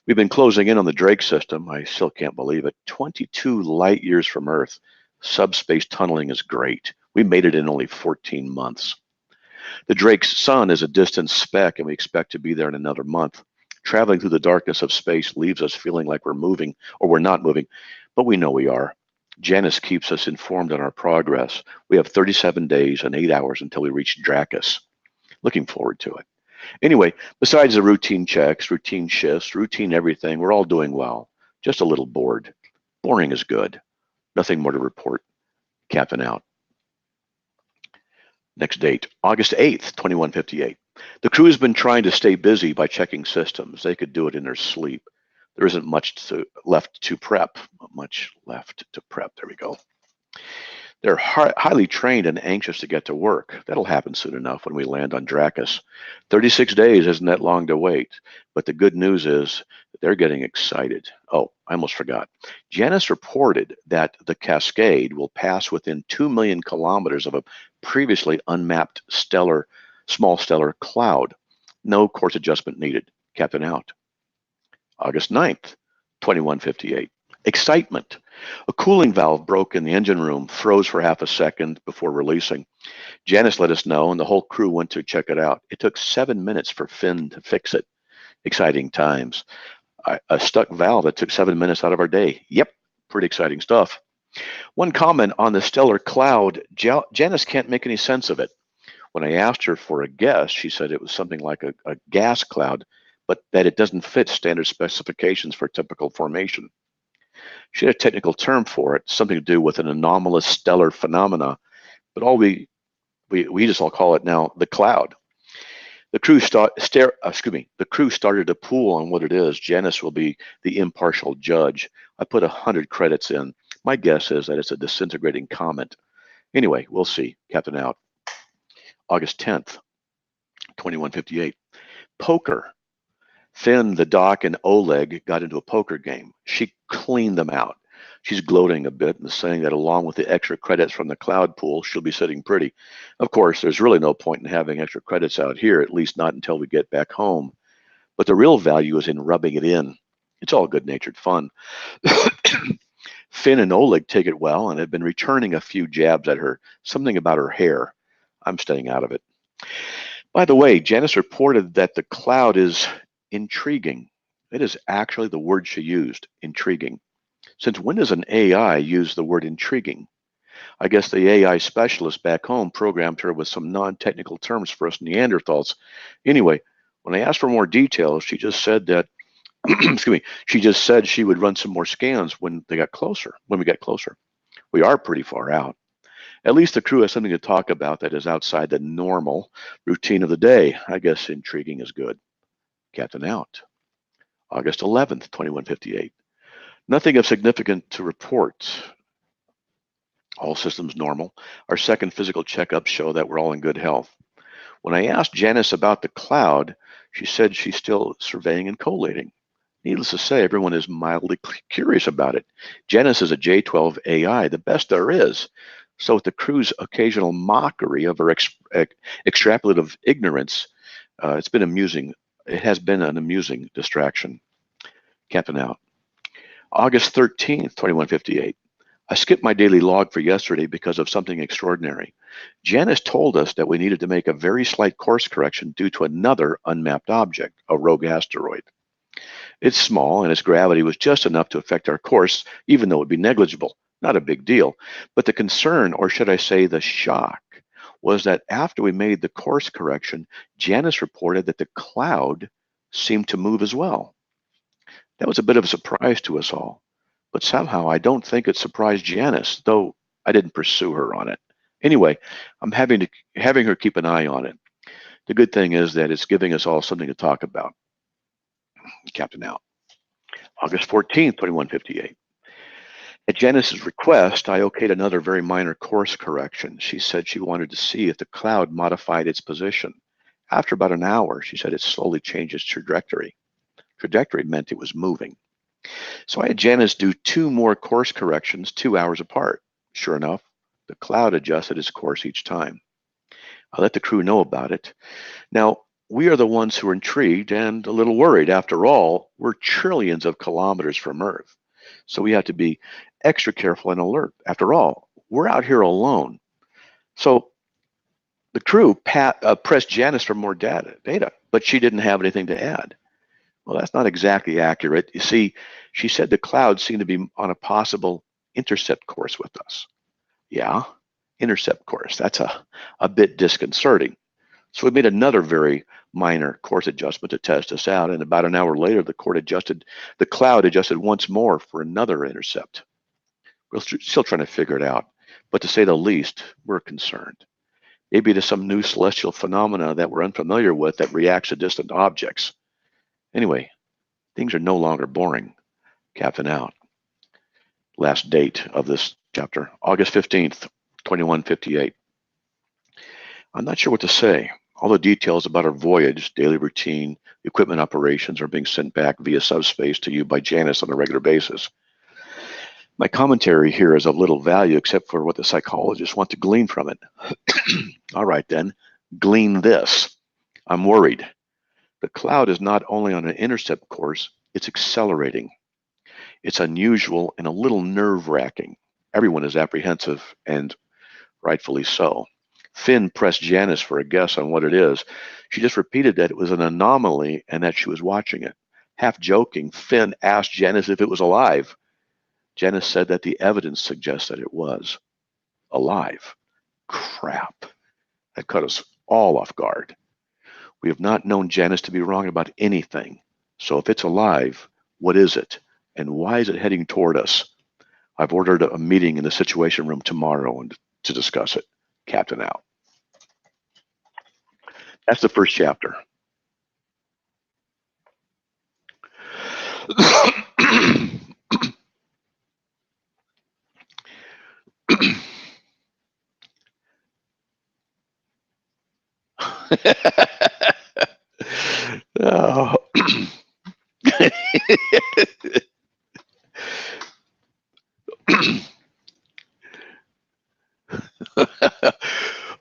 We've been closing in on the Drake system. I still can't believe it. 22 light years from Earth. Subspace tunneling is great. We made it in only 14 months. The Drake's sun is a distant speck, and we expect to be there in another month. Traveling through the darkness of space leaves us feeling like we're moving, or we're not moving, but we know we are. Janice keeps us informed on our progress. We have 37 days and 8 hours until we reach Dracus. Looking forward to it. Anyway, besides the routine checks, routine shifts, routine everything, we're all doing well. Just a little bored. Boring is good. Nothing more to report. Captain out. Next date, August 8th, 2158. The crew has been trying to stay busy by checking systems. They could do it in their sleep. There isn't much left to prep. There we go. They're highly trained and anxious to get to work. That'll happen soon enough when we land on Dracus. 36 days isn't that long to wait, but the good news is they're getting excited. Oh, I almost forgot. Janice reported that the Cascade will pass within 2 million kilometers of a previously unmapped small stellar cloud. No course adjustment needed. Captain out. August 9th, 2158. Excitement. A cooling valve broke in the engine room, froze for half a second before releasing. Janice let us know, and the whole crew went to check it out. It took 7 minutes for Finn to fix it. Exciting times. A stuck valve that took 7 minutes out of our day. Yep, pretty exciting stuff. One comment on the stellar cloud, Janice can't make any sense of it. When I asked her for a guess, she said it was something like a gas cloud, but that it doesn't fit standard specifications for typical formation. She had a technical term for it, something to do with an anomalous stellar phenomena, but all we just all call it now the cloud. The crew started to pool on what it is. Janice will be the impartial judge. I put 100 credits in. My guess is that it's a disintegrating comet. Anyway, we'll see. Captain out. August 10th, 2158. Poker. Finn, the Doc, and Oleg got into a poker game. She cleaned them out. She's gloating a bit and saying that along with the extra credits from the cloud pool, she'll be sitting pretty. Of course, there's really no point in having extra credits out here, at least not until we get back home. But the real value is in rubbing it in. It's all good-natured fun. Finn and Oleg take it well and have been returning a few jabs at her, something about her hair. I'm staying out of it. By the way, Janice reported that the cloud is intriguing. It is actually the word she used, intriguing. Since when does an AI use the word intriguing? I guess the AI specialist back home programmed her with some non-technical terms for us Neanderthals. Anyway, when I asked for more details, she just said that, excuse me, she just said she would run some more scans when we got closer. We are pretty far out. At least the crew has something to talk about that is outside the normal routine of the day. I guess intriguing is good. Captain out. August 11th, 2158. Nothing of significance to report. All systems normal. Our second physical checkups show that we're all in good health. When I asked Janice about the cloud, she said she's still surveying and collating. Needless to say, everyone is mildly curious about it. Janice is a J12 AI, the best there is. So with the crew's occasional mockery of her extrapolative ignorance, it's been amusing. It has been an amusing distraction. Captain out. August 13th, 2158. I skipped my daily log for yesterday because of something extraordinary. Janice told us that we needed to make a very slight course correction due to another unmapped object, a rogue asteroid. It's small and its gravity was just enough to affect our course, even though it would be negligible. Not a big deal. But the concern, or should I say the shock, was that after we made the course correction, Janice reported that the cloud seemed to move as well. That was a bit of a surprise to us all, but somehow I don't think it surprised Janice, though I didn't pursue her on it. Anyway, I'm having her keep an eye on it. The good thing is that it's giving us all something to talk about. Captain out. August 14th, 2158. At Janice's request, I okayed another very minor course correction. She said she wanted to see if the cloud modified its position. After about an hour, she said it slowly changed its trajectory. Trajectory meant it was moving. So I had Janice do 2 more course corrections 2 hours apart. Sure enough, the cloud adjusted its course each time. I let the crew know about it. Now, we are the ones who are intrigued and a little worried. After all, we're trillions of kilometers from Earth. So we have to be extra careful and alert. After all, we're out here alone. So the crew pressed Janice for more data, but she didn't have anything to add. Well, that's not exactly accurate. You see, she said the clouds seem to be on a possible intercept course with us. Yeah, intercept course. That's a bit disconcerting. So we made another very minor course adjustment to test us out, and about an hour later, the cloud adjusted once more for another intercept. We're still trying to figure it out, but to say the least, we're concerned. Maybe it is some new celestial phenomena that we're unfamiliar with that reacts to distant objects. Anyway, things are no longer boring. Captain out. Last date of this chapter, August 15th, 2158. I'm not sure what to say. All the details about our voyage, daily routine, equipment operations are being sent back via subspace to you by Janice on a regular basis. My commentary here is of little value except for what the psychologists want to glean from it. All right then, glean this. I'm worried. The cloud is not only on an intercept course, it's accelerating. It's unusual and a little nerve-wracking. Everyone is apprehensive, and rightfully so. Finn pressed Janice for a guess on what it is. She just repeated that it was an anomaly and that she was watching it. Half joking, Finn asked Janice if it was alive. Janice said that the evidence suggests that it was alive. Crap. That caught us all off guard. We have not known Janice to be wrong about anything. So if it's alive, what is it? And why is it heading toward us? I've ordered a meeting in the Situation Room tomorrow to discuss it. Captain out. That's the first chapter. Oh.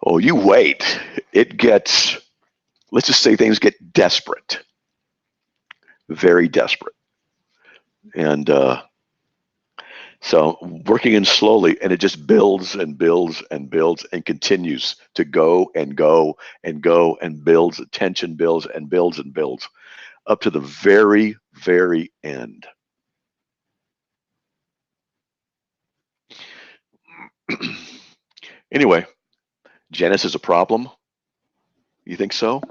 Oh, you wait. It gets, let's just say things get desperate. Very desperate. And so working in slowly, and it just builds and builds and builds and continues to go and go and go and builds. Tension builds and builds and builds up to the very, very end. Anyway, Janice is a problem? You think so?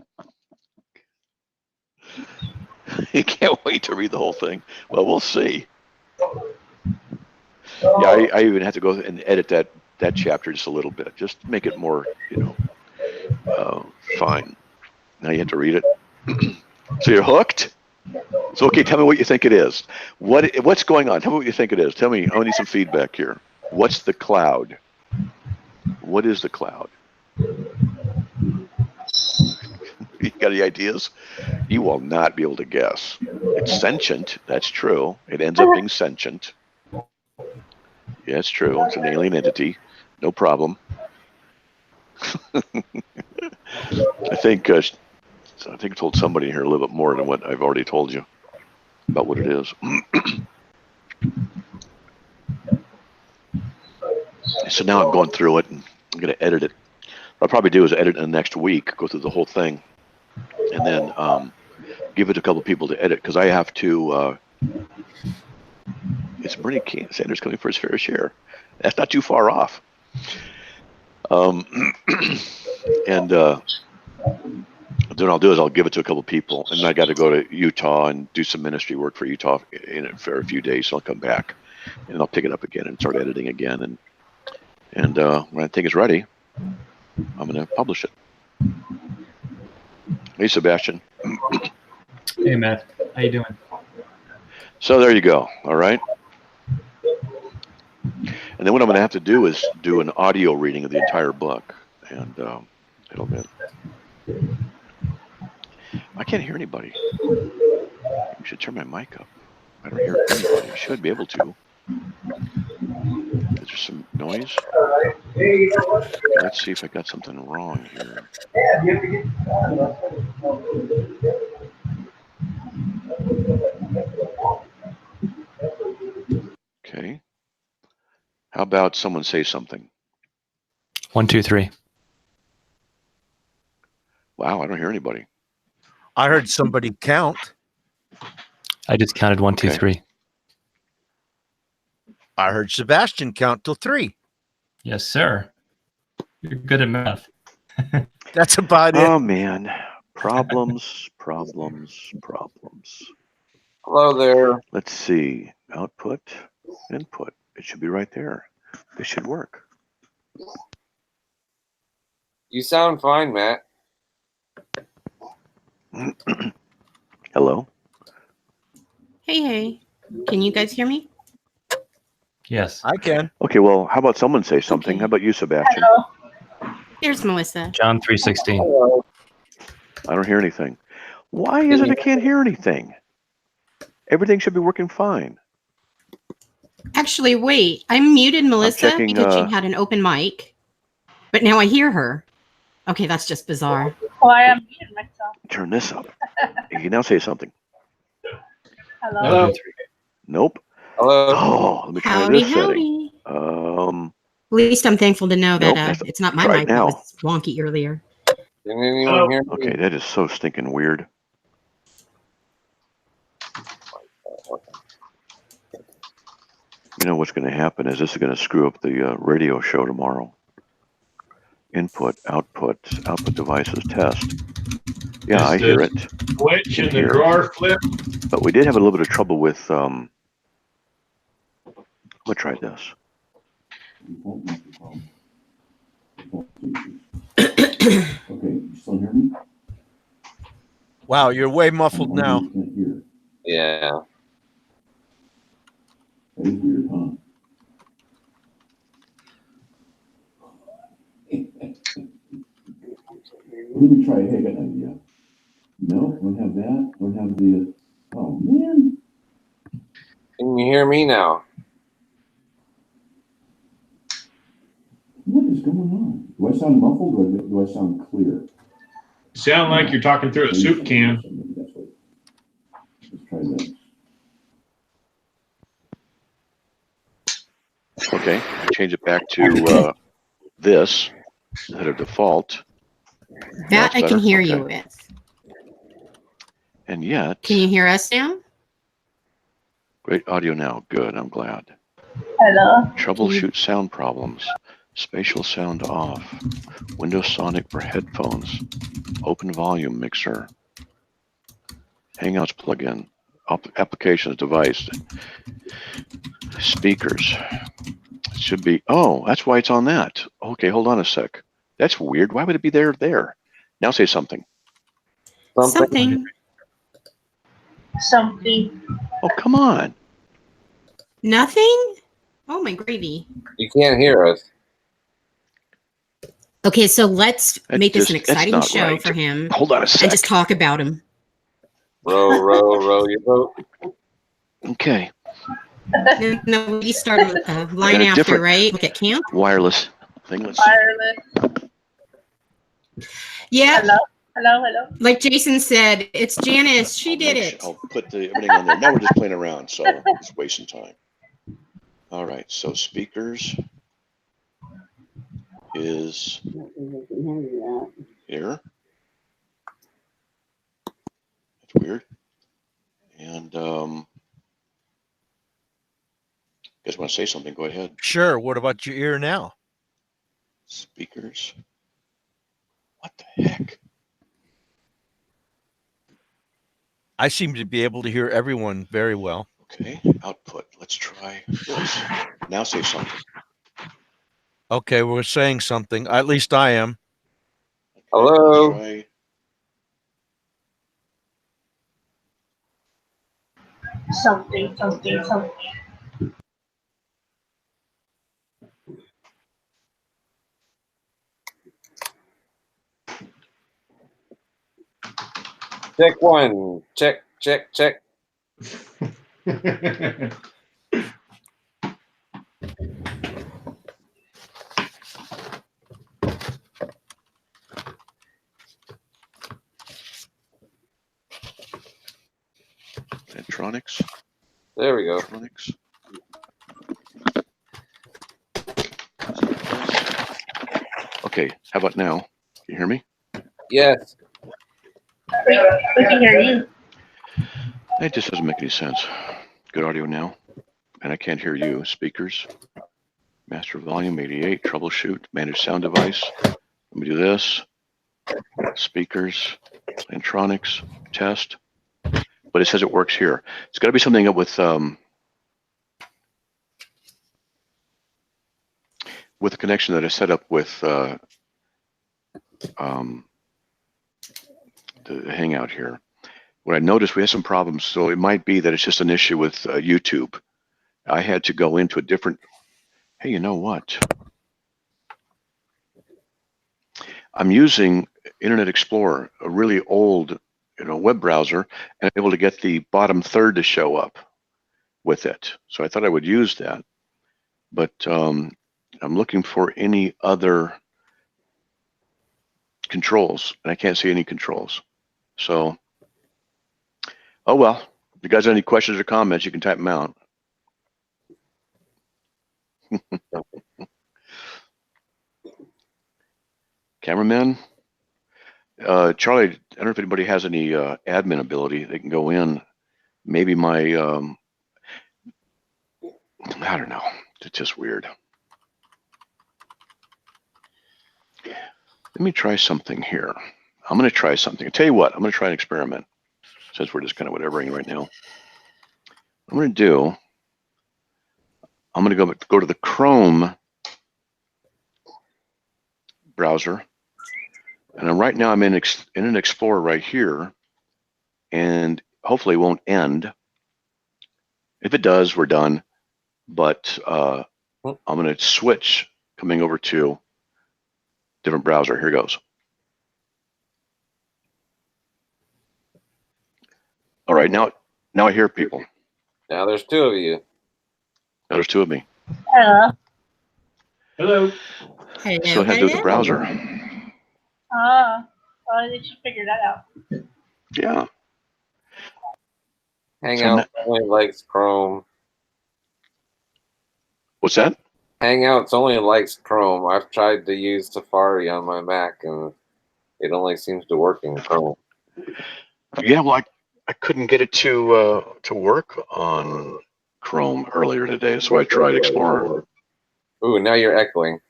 You can't wait to read the whole thing. Well, we'll see. Yeah, I even have to go and edit that chapter just a little bit, just to make it more, fine. Now you have to read it. So you're hooked? So okay, tell me what you think it is. What's going on? Tell me what you think it is. Tell me, I need some feedback here. What's the cloud? What is the cloud? You got any ideas? You will not be able to guess. It's sentient, that's true. It ends up being sentient. Yeah, it's true. It's an alien entity. No problem. I think I told somebody here a little bit more than what I've already told you about what it is. So now I'm going through it and I'm going to edit it. What I'll probably do is edit it in the next week, go through the whole thing, and then give it to a couple people to edit, because I have to. It's Bernie Sanders coming for his fair share. That's not too far off. And Then what I'll do is I'll give it to a couple people, and I got to go to Utah and do some ministry work for Utah for a few days. So I'll come back and I'll pick it up again and start editing again. And when I think it's ready, I'm going to publish it. Hey, Sebastian. Hey, Matt. How you doing? So there you go. All right. And then what I'm going to have to do is do an audio reading of the entire book, and it'll be. I can't hear anybody. I should turn my mic up. I don't hear anybody. I should be able to. Is there some noise? Let's see if I got something wrong here. Okay. How about someone say something? 1, 2, 3. Wow, I don't hear anybody. I heard somebody count. I just counted 1, 2, Okay. 3. I heard Sebastian count till 3. Yes, sir. You're good at math. That's about it. Oh man, problems. Hello there. Let's see. Output, input. It should be right there. This should work. You sound fine, Matt. Hello. Hey. Can you guys hear me? Yes. I can. Okay, well, how about someone say something? Okay. How about you, Sebastian? Hello. Here's Melissa. John 3:16. Hello. I don't hear anything. Why is it I can't hear anything? Everything should be working fine. Actually, wait. I muted Melissa checking, because she had an open mic, but now I hear her. Okay, that's just bizarre. Oh, I am muted myself. Turn this up. You can now say something. Hello. Hello. 1, 2, 3. Nope. Hello. Oh, let me try Howdy, this setting. howdy. At least I'm thankful to know Nope, that that's- it's not my try it mic now. that was wonky earlier. Can anyone hear me? Okay, that is so stinking weird. You know what's going to happen is this is going to screw up the radio show tomorrow. Input, output devices, test. Yeah, I hear it. Switch Can and the hear. drawer flip. But we did have a little bit of trouble with, let's try this. Wow, you're way muffled now. Yeah. Let me try. Hey, I got an idea. No, don't have that. Don't have the. Oh man. Can you hear me now? What is going on? Do I sound muffled or do I sound clear? Sound like you're talking through a soup can. Let's try that. Okay, change it back to this instead of default. That That's I can better. hear Okay. you with. And yet, Can you hear us now? great audio now. Good, I'm glad. Hello. Troubleshoot sound problems. Spatial sound off. Windows Sonic for headphones. Open volume mixer. Hangouts plugin. Applications device. Speakers. It should be. Oh, that's why it's on that. Okay, hold on a sec. That's weird. Why would it be there? Now say something. Something. Something. Oh, come on. Nothing? Oh, my gravy. You can't hear us. Okay, so let's That's make this just- an that's exciting not show right. for him Hold on a sec. and just talk about him. Row, row your boat. Okay. No, we start line a after, different- right? Look at camp. Wireless thing. Let's Wireless. Yeah, Hello. Hello. like Jason said, it's Janice. She did it. I'll put everything on there. Now we're just playing around, so it's wasting time. All right, so speakers is here. That's weird. And you guys want to say something? Go ahead. Sure. What about your ear now? Speakers. What the heck? I seem to be able to hear everyone very well. Okay, output. Let's try this. Now say something. Okay, we're saying something. At least I am. Okay, Hello? let's try. Something, something, something. Check one. Check, check, check. Electronics. There we go. Electronics. Okay, how about now? Can you hear me? Yes. We can hear you. It just doesn't make any sense. Good audio now. And I can't hear you. Speakers. Master volume 88. Troubleshoot. Manage sound device. Let me do this. Speakers. Electronics. Test. But it says it works here. It's got to be something up with the connection that I set up with the Hangout here. What I noticed, we had some problems, so it might be that it's just an issue with YouTube. I had to go into a different. Hey, you know what? I'm using Internet Explorer, a really old, web browser, and I'm able to get the bottom third to show up with it. So I thought I would use that, but I'm looking for any other controls, and I can't see any controls. So, oh well. If you guys have any questions or comments, you can type them out. Cameraman, Charlie, I don't know if anybody has any admin ability. They can go in. Maybe my, I don't know. It's just weird. Let me try something here. I'm going to try something. I'll tell you what, I'm going to try an experiment since we're just kind of whatevering right now. I'm going to do, I'm going to go to the Chrome browser. And right now I'm in an Explorer right here, and hopefully it won't end. If it does, we're done. But I'm going to switch coming over to different browser. Here goes. All right, now I hear people. Now there's two of you. Now there's two of me. Hello. Hello. Hello, So it has to do with the hello. browser. Oh, they should figure that out. Yeah. Hangout only likes Chrome. What's that? Hangouts only likes Chrome. I've tried to use Safari on my Mac, and it only seems to work in Chrome. Yeah, well, I couldn't get it to work on Chrome earlier today, so I tried Explorer. Ooh, now you're echoing.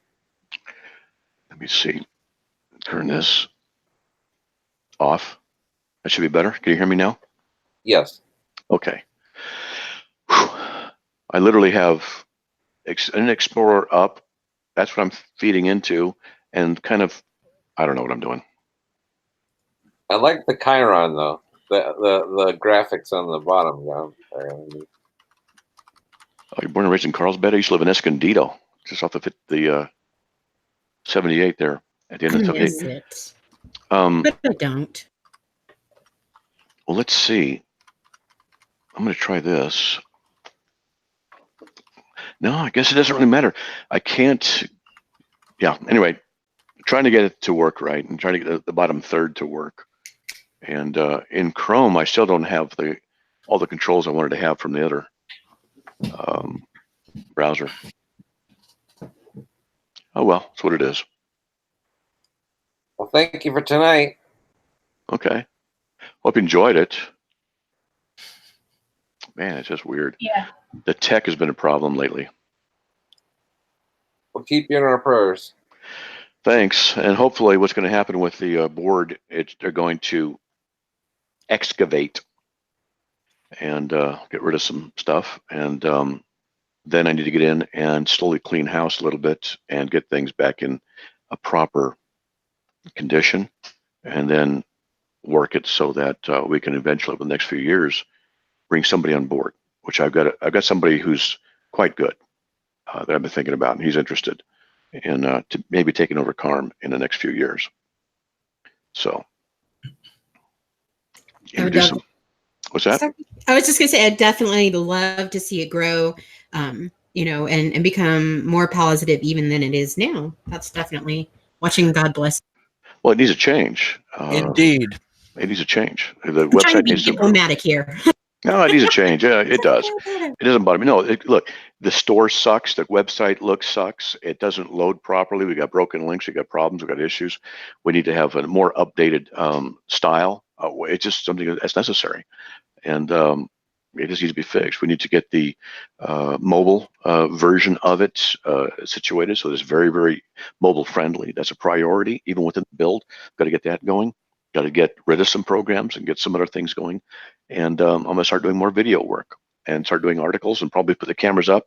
Let me see. Turn this off. That should be better. Can you hear me now? Yes. Okay. Whew. I literally have an Explorer up. That's what I'm feeding into, and kind of, I don't know what I'm doing. I like the Chiron though. The graphics on the bottom. Oh, you're born and raised in Carlsbad. I used to live in Escondido, just off the 78 there at the end of I the miss 78. it. Well, But I don't. let's see. I'm going to try this. No, I guess it doesn't really matter. I can't. Yeah. Anyway, trying to get it to work right and trying to get the bottom third to work. And in Chrome, I still don't have all the controls I wanted to have from the other browser. Oh well, that's what it is. Well, thank you for tonight. Okay. Hope you enjoyed it. Man, it's just weird. Yeah. The tech has been a problem lately. We'll keep you in our prayers. Thanks. And hopefully what's going to happen with the board, they're going to excavate and get rid of some stuff. And then I need to get in and slowly clean house a little bit and get things back in a proper condition, and then work it so that we can eventually, over the next few years, bring somebody on board. Which I've got somebody who's quite good that I've been thinking about, and he's interested in to maybe taking over Carm in the next few years. So, introduce some. What's that? Sorry. I was just gonna say I'd definitely love to see it grow, you know, and become more positive even than it is now. That's definitely watching God bless. Well, it needs a change. Indeed. It needs a change. The I'm trying to website be needs to improve. diplomatic here. No, it needs a change. Yeah, it does. It doesn't bother me. No, look, the store sucks. The website sucks. It doesn't load properly. We got broken links. We got problems. We got issues. We need to have a more updated style. It's just something that's necessary, and it just needs to be fixed. We need to get the mobile version of it situated so it's very, very mobile friendly. That's a priority, even within the build. Got to get that going. Got to get rid of some programs and get some other things going. And I'm going to start doing more video work and start doing articles and probably put the cameras up.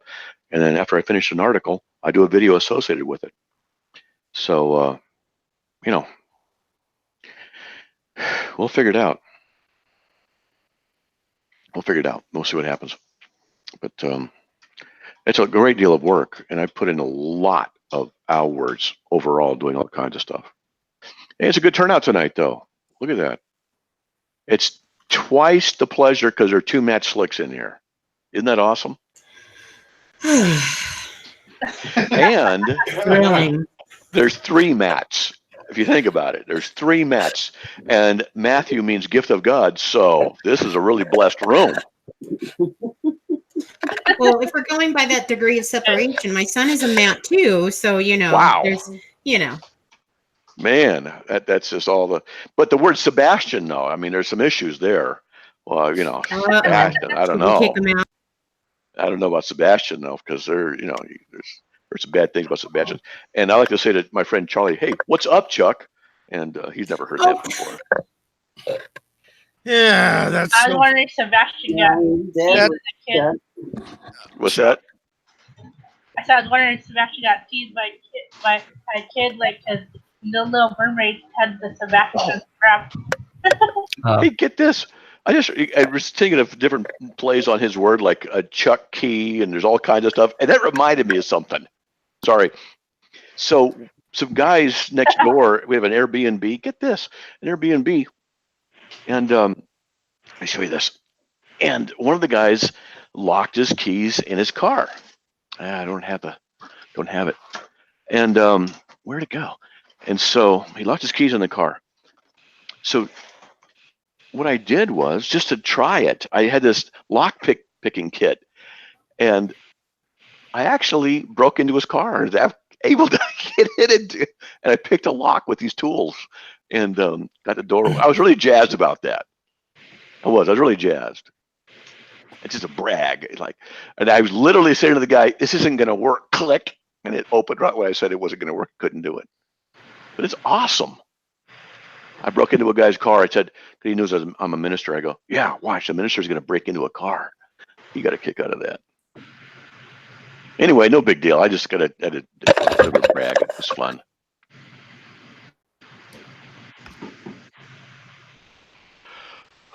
And then after I finish an article, I do a video associated with it. So, you know, we'll figure it out. We'll figure it out. We'll see what happens. But it's a great deal of work. And I put in a lot of hours overall doing all kinds of stuff. Hey, it's a good turnout tonight, though. Look at that. It's twice the pleasure because there are 2 Matt Slicks in here. Isn't that awesome? And Thrilling. there's 3 Matts. If you think about it, there's 3 Matts. And Matthew means gift of God. So this is a really blessed room. Well, if we're going by that degree of separation, my son is a Matt too. So, you know, Wow. there's, you know. Man, that's just all the. But the word Sebastian, though, I mean, there's some issues there. Well, you know, Sebastian, I don't know. Kick him out. I don't know about Sebastian though, because you know, there's some bad things about Sebastian. And I like to say to my friend Charlie, "Hey, what's up, Chuck?" And he's never heard that before. Yeah, that's I was so, wondering if Sebastian got teased as a kid. What's that? I said I was wondering if Sebastian got teased by a kid, like, because the Little Mermaid had the Sebastian crap. Hey, get this. I was thinking of different plays on his word, like a Chuck Key, and there's all kinds of stuff. And that reminded me of something. Sorry. So some guys next door, we have an Airbnb. Get this, an Airbnb. And let me show you this. And one of the guys locked his keys in his car. I don't have it. And where'd it go? And so he locked his keys in the car. So what I did was, just to try it, I had this lock picking kit, and I actually broke into his car and was able to get it in, and I picked a lock with these tools and got the door. I was really jazzed about that. I was really jazzed. It's just a brag, and I was literally saying to the guy, "This isn't going to work." Click, and it opened right when I said it wasn't going to work. Couldn't do it, but it's awesome. I broke into a guy's car. I said, he knows I'm a minister. I go, "Yeah, watch, the minister's going to break into a car." He got a kick out of that. Anyway, no big deal. I just got a bit of a brag. It was fun.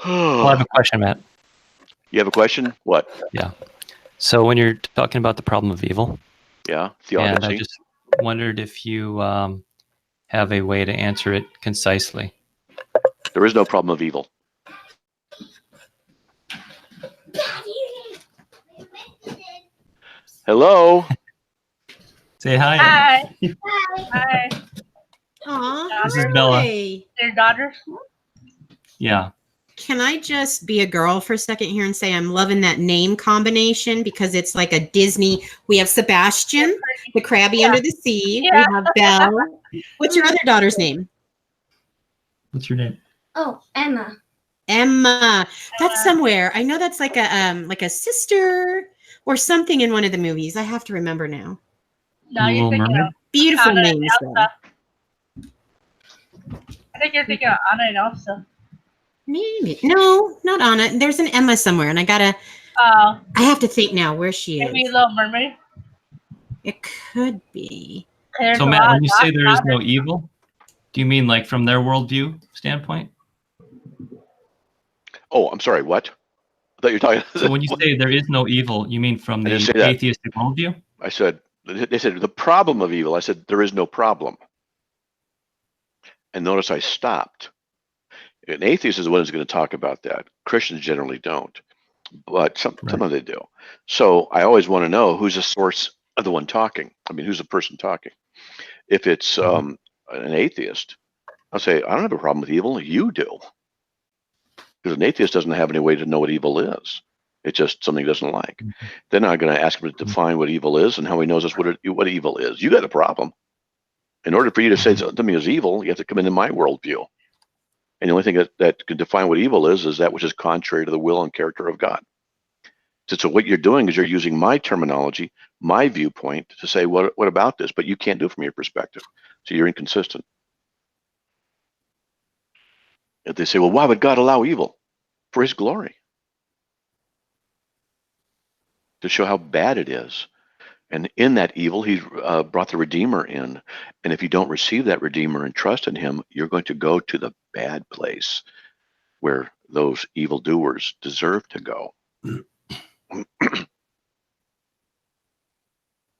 Well, I have a question, Matt. You have a question? What? Yeah. So when you're talking about the problem of evil, Yeah, and theodicy. I just wondered if you have a way to answer it concisely. There is no problem of evil. Hello. Say hi. Hi. Hi. Aw, This is Bella. hi. Their daughters. Yeah. Can I just be a girl for a second here and say I'm loving that name combination because it's like a Disney. We have Sebastian, the Crabby Under the Sea. Yeah. We have Belle. What's your other daughter's name? What's your name? Oh, Emma. Emma. That's somewhere. I know that's like a sister or something in one of the movies. I have to remember now. No, you're Little thinking Mermaid? of Beautiful Anna and names though. Elsa. I think you're thinking of Anna and Elsa. Maybe. No, not Anna. There's an Emma somewhere, and I have to think now where she Maybe is. Little Mermaid. It could be. There's So a Matt, lot when of you say there is no daughters. evil, do you mean like from their worldview standpoint? Oh, I'm sorry. What? I thought you were talking. So when you say there is no evil, you mean from I didn't the say that. atheistic worldview? I said, they said the problem of evil. I said, there is no problem. And notice I stopped. An atheist is the one who's going to talk about that. Christians generally don't, but sometimes they do. So I always want to know who's the source of the one talking. I mean, who's the person talking? If it's an atheist, I'll say, I don't have a problem with evil. You do. Because an atheist doesn't have any way to know what evil is. It's just something he doesn't like. Then I'm going to ask him to define what evil is and how he knows what evil is. You got a problem. In order for you to say something to me is evil, you have to come into my worldview. And the only thing that can define what evil is that which is contrary to the will and character of God. So what you're doing is you're using my terminology, my viewpoint to say, what about this? But you can't do it from your perspective. So you're inconsistent. If they say, well, why would God allow evil? For his glory. To show how bad it is. And in that evil, he brought the Redeemer in. And if you don't receive that Redeemer and trust in him, you're going to go to the bad place where those evildoers deserve to go.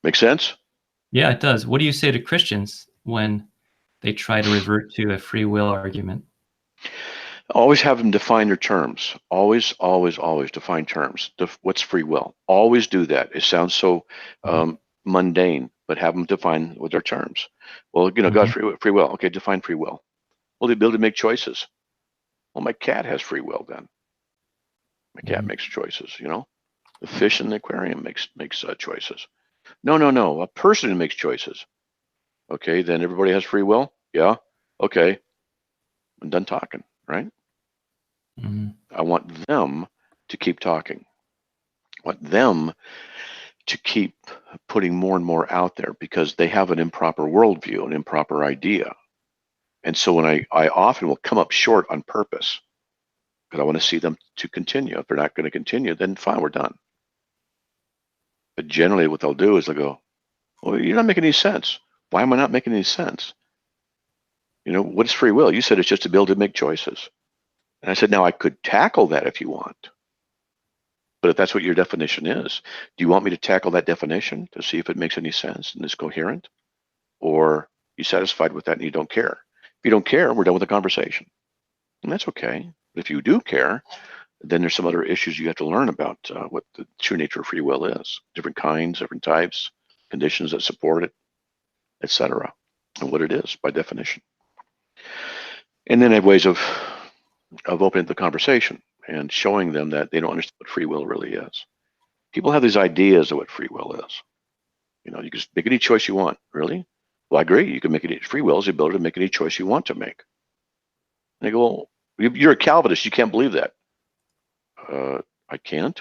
Make sense? Yeah, it does. What do you say to Christians when they try to revert to a free will argument? Always have them define their terms. Always, always, always define terms. What's free will? Always do that. It sounds so mundane, but have them define what their terms. Well, God's free will. Okay, define free will. Well, the ability to make choices. Well, my cat has free will then. My cat makes choices, The fish in the aquarium makes choices. No. A person makes choices. Okay, then everybody has free will? Yeah. Okay. I'm done talking, right? I want them to keep talking. I want them to keep putting more and more out there because they have an improper worldview, an improper idea. And so when I often will come up short on purpose because I want to see them to continue. If they're not going to continue, then fine, we're done. But generally what they'll do is they'll go, well, you're not making any sense. Why am I not making any sense? What is free will? You said it's just the ability to make choices. And I said, now I could tackle that if you want. But if that's what your definition is, do you want me to tackle that definition to see if it makes any sense and is coherent? Or are you satisfied with that and you don't care? If you don't care, we're done with the conversation. And that's okay. But if you do care, then there's some other issues you have to learn about what the true nature of free will is. Different kinds, different types, conditions that support it, etc. And what it is by definition. And then I have ways of opening the conversation and showing them that they don't understand what free will really is. People have these ideas of what free will is. You can just make any choice you want. Really? Well, I agree. You can make it. Free will is the ability to make any choice you want to make. And they go, well, you're a Calvinist. You can't believe that. I can't,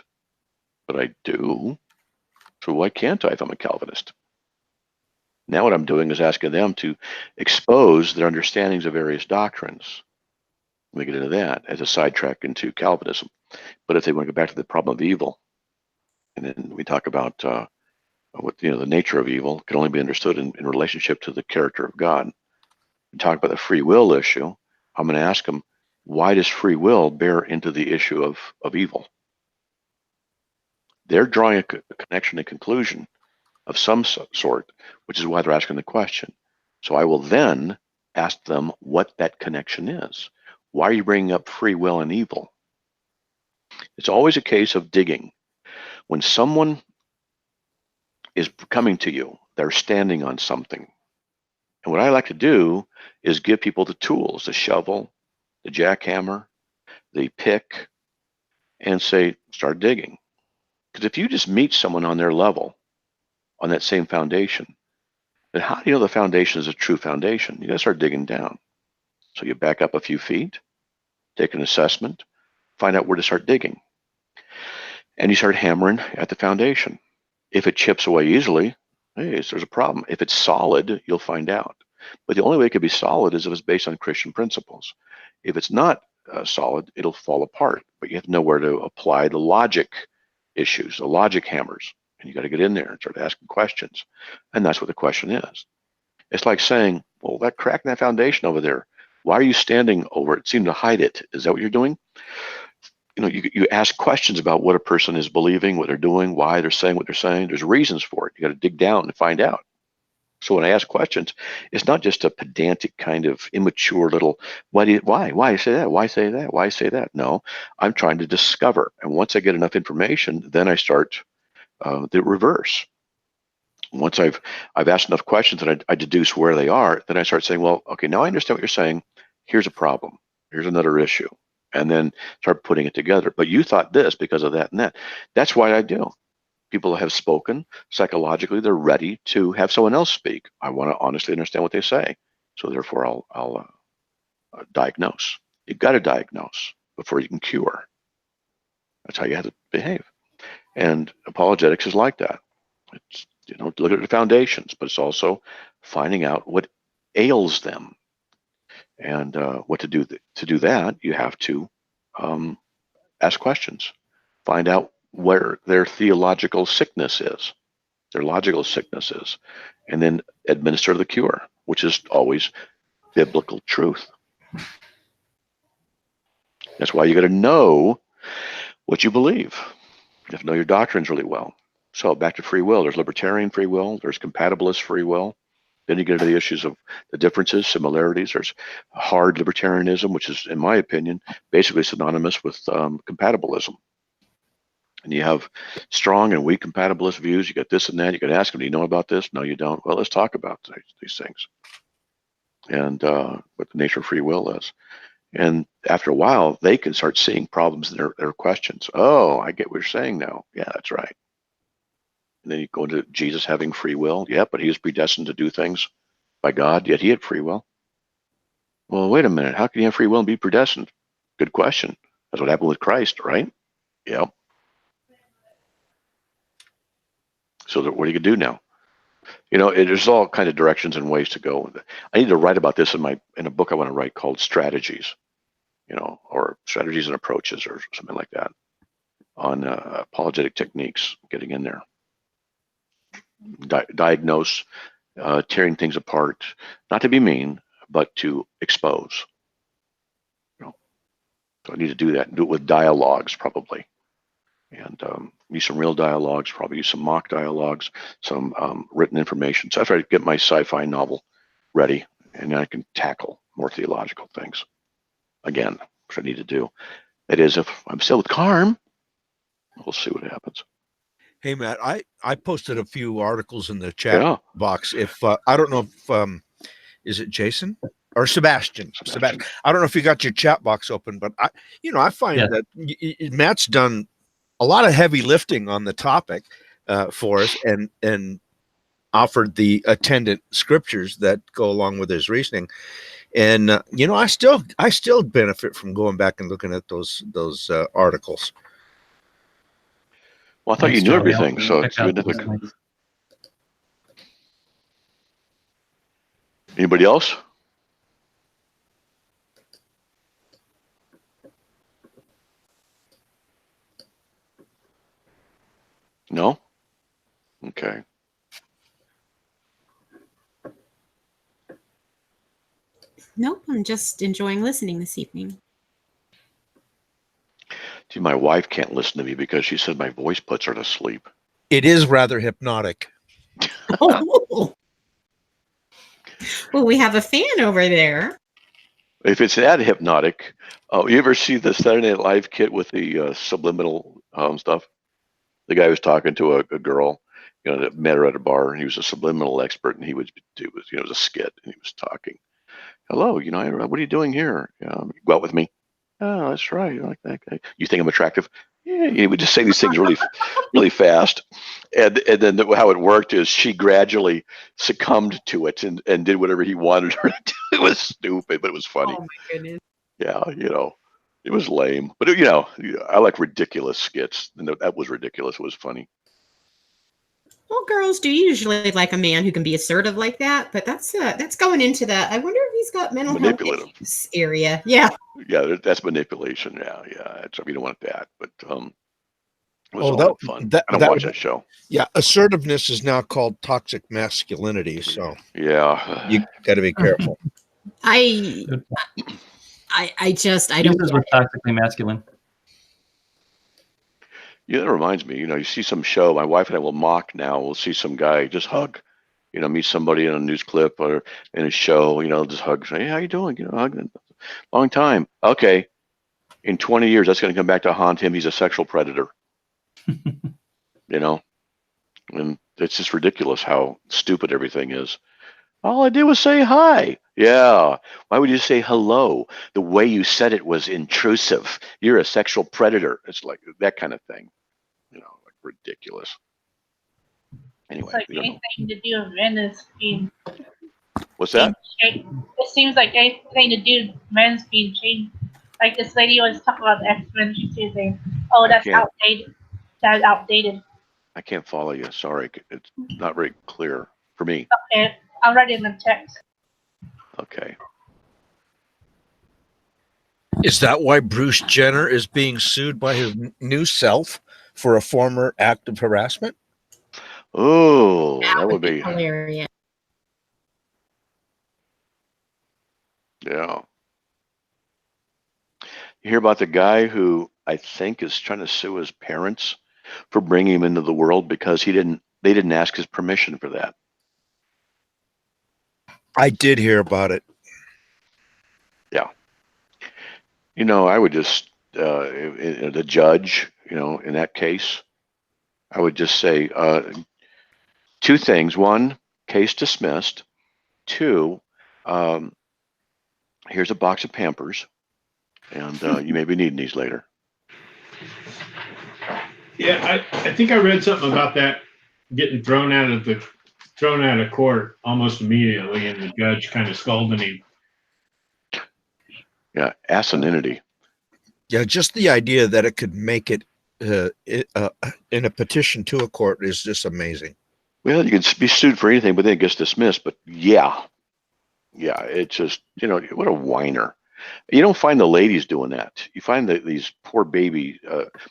but I do. So why can't I if I'm a Calvinist? Now what I'm doing is asking them to expose their understandings of various doctrines. We get into that as a sidetrack into Calvinism. But if they want to go back to the problem of evil, and then we talk about what the nature of evil can only be understood in relationship to the character of God. We talk about the free will issue. I'm going to ask them, why does free will bear into the issue of evil? They're drawing a connection and conclusion of some sort, which is why they're asking the question. So I will then ask them what that connection is. Why are you bringing up free will and evil? It's always a case of digging. When someone is coming to you, they're standing on something. And what I like to do is give people the tools, the shovel, the jackhammer, the pick, and say, start digging. Because if you just meet someone on their level, on that same foundation, then how do you know the foundation is a true foundation? You got to start digging down. So you back up a few feet, take an assessment, find out where to start digging. And you start hammering at the foundation. If it chips away easily, hey, there's a problem. If it's solid, you'll find out. But the only way it could be solid is if it's based on Christian principles. If it's not solid, it'll fall apart. But you have to know where to apply the logic issues, the logic hammers. And you got to get in there and start asking questions. And that's what the question is. It's like saying, well, that crack in that foundation over there, why are you standing over it? Seem to hide it. Is that what you're doing? You know, you ask questions about what a person is believing, what they're doing, why they're saying what they're saying. There's reasons for it. You got to dig down and find out. So when I ask questions, it's not just a pedantic kind of immature little, why say that? Why say that? Why say that? No, I'm trying to discover. And once I get enough information, then I start the reverse. Once I've asked enough questions and I deduce where they are, then I start saying, well, okay, now I understand what you're saying. Here's a problem. Here's another issue. And then start putting it together. But you thought this because of that and that. That's why I do. People have spoken psychologically. They're ready to have someone else speak. I want to honestly understand what they say. So therefore, I'll diagnose. You've got to diagnose before you can cure. That's how you have to behave. And apologetics is like that. It's, you know, look at the foundations, but it's also finding out what ails them. And what to do. To do that, you have to ask questions. Find out where their theological sickness is, their logical sickness is, and then administer the cure, which is always biblical truth. That's why you got to know what you believe. You have to know your doctrines really well. So back to free will. There's libertarian free will. There's compatibilist free will. Then you get into the issues of the differences, similarities. There's hard libertarianism, which is, in my opinion, basically synonymous with compatibilism. And you have strong and weak compatibilist views. You got this and that. You got to ask them, do you know about this? No, you don't. Well, let's talk about these things and what the nature of free will is. And after a while, they can start seeing problems in their questions. Oh, I get what you're saying now. Yeah, that's right. And then you go into Jesus having free will. Yeah, but he was predestined to do things by God, yet he had free will. Well, wait a minute. How can you have free will and be predestined? Good question. That's what happened with Christ, right? Yep. So what are you going to do now? You know, there's all kind of directions and ways to go. I need to write about this in a book I want to write called Strategies, you know, or Strategies and Approaches or something like that on apologetic techniques, getting in there. Diagnose, tearing things apart, not to be mean, but to expose. You know, so I need to do that and do it with dialogues probably. And use some real dialogues, probably use some mock dialogues, some written information. So after I get my sci-fi novel ready, and then I can tackle more theological things. Again, which I need to do. That is, if I'm still with Carm, we'll see what happens. Hey, Matt, I posted a few articles in the chat box. If I don't know if is it Jason or Sebastian? Sebastian. I don't know if you got your chat box open, but I find that Matt's done a lot of heavy lifting on the topic for us, and offered the attendant scriptures that go along with his reasoning. And I still benefit from going back and looking at those articles. Well, I thought you knew everything, so it's good to look. Anybody else? No? Okay. Nope, I'm just enjoying listening this evening. See, my wife can't listen to me because she said my voice puts her to sleep. It is rather hypnotic. Oh. Well, we have a fan over there. If it's that hypnotic, you ever see the Saturday Night Live kit with the subliminal stuff? The guy was talking to a girl, that met her at a bar, and he was a subliminal expert, and it was a skit, and he was talking. Hello, what are you doing here? Go out with me. Oh, that's right. You like that guy? You think I'm attractive? Yeah. He would just say these things really, really fast, and then how it worked is she gradually succumbed to it and did whatever he wanted her to do. It was stupid, but it was funny. Oh my goodness. Yeah, it was lame, but I like ridiculous skits, and that was ridiculous. It was funny. Well, girls do usually like a man who can be assertive like that, but that's going into the. I wonder if he's got mental health Manipulative. issues area. Yeah. Yeah, that's manipulation. Yeah, that's, we don't want that. But it was Oh, all that- in fun. that- I don't that watch would- that show. Yeah, assertiveness is now called toxic masculinity. So Yeah. you got to be careful. I don't Jesus get was it. toxically masculine. Yeah, that reminds me, you see some show, my wife and I will mock now. We'll see some guy just hug, meet somebody in a news clip or in a show, just hug, say, hey, how you doing? Hugging. Long time. Okay. In 20 years, that's going to come back to haunt him. He's a sexual predator. And it's just ridiculous how stupid everything is. All I did was say hi. Yeah. Why would you say hello? The way you said it was intrusive. You're a sexual predator. It's like that kind of thing. Like ridiculous. Anyway, It's like we don't know. anything to do with men is being What's that? changed. It seems like anything to do with men's being changed. Like this lady was talking about the X-Men. She's saying, "Oh, that's can't. outdated. That's outdated." I can't follow you. Sorry. It's not very clear for me. Okay, I'll write it in the text. Okay. Is that why Bruce Jenner is being sued by his new self for a former act of harassment? Oh, that would be, hilarious. yeah. You hear about the guy who I think is trying to sue his parents for bringing him into the world because they didn't ask his permission for that. I did hear about it. Yeah. I would just, the judge, in that case, I would just say two things. One, case dismissed. Two, here's a box of Pampers, and you may be needing these later. Yeah, I think I read something about that getting thrown out of court almost immediately, and the judge kind of scolding him. Yeah, asininity. Yeah, just the idea that it could make it in a petition to a court is just amazing. Well, you can be sued for anything, but then it gets dismissed. But yeah, it's just, what a whiner. You don't find the ladies doing that. You find these poor baby,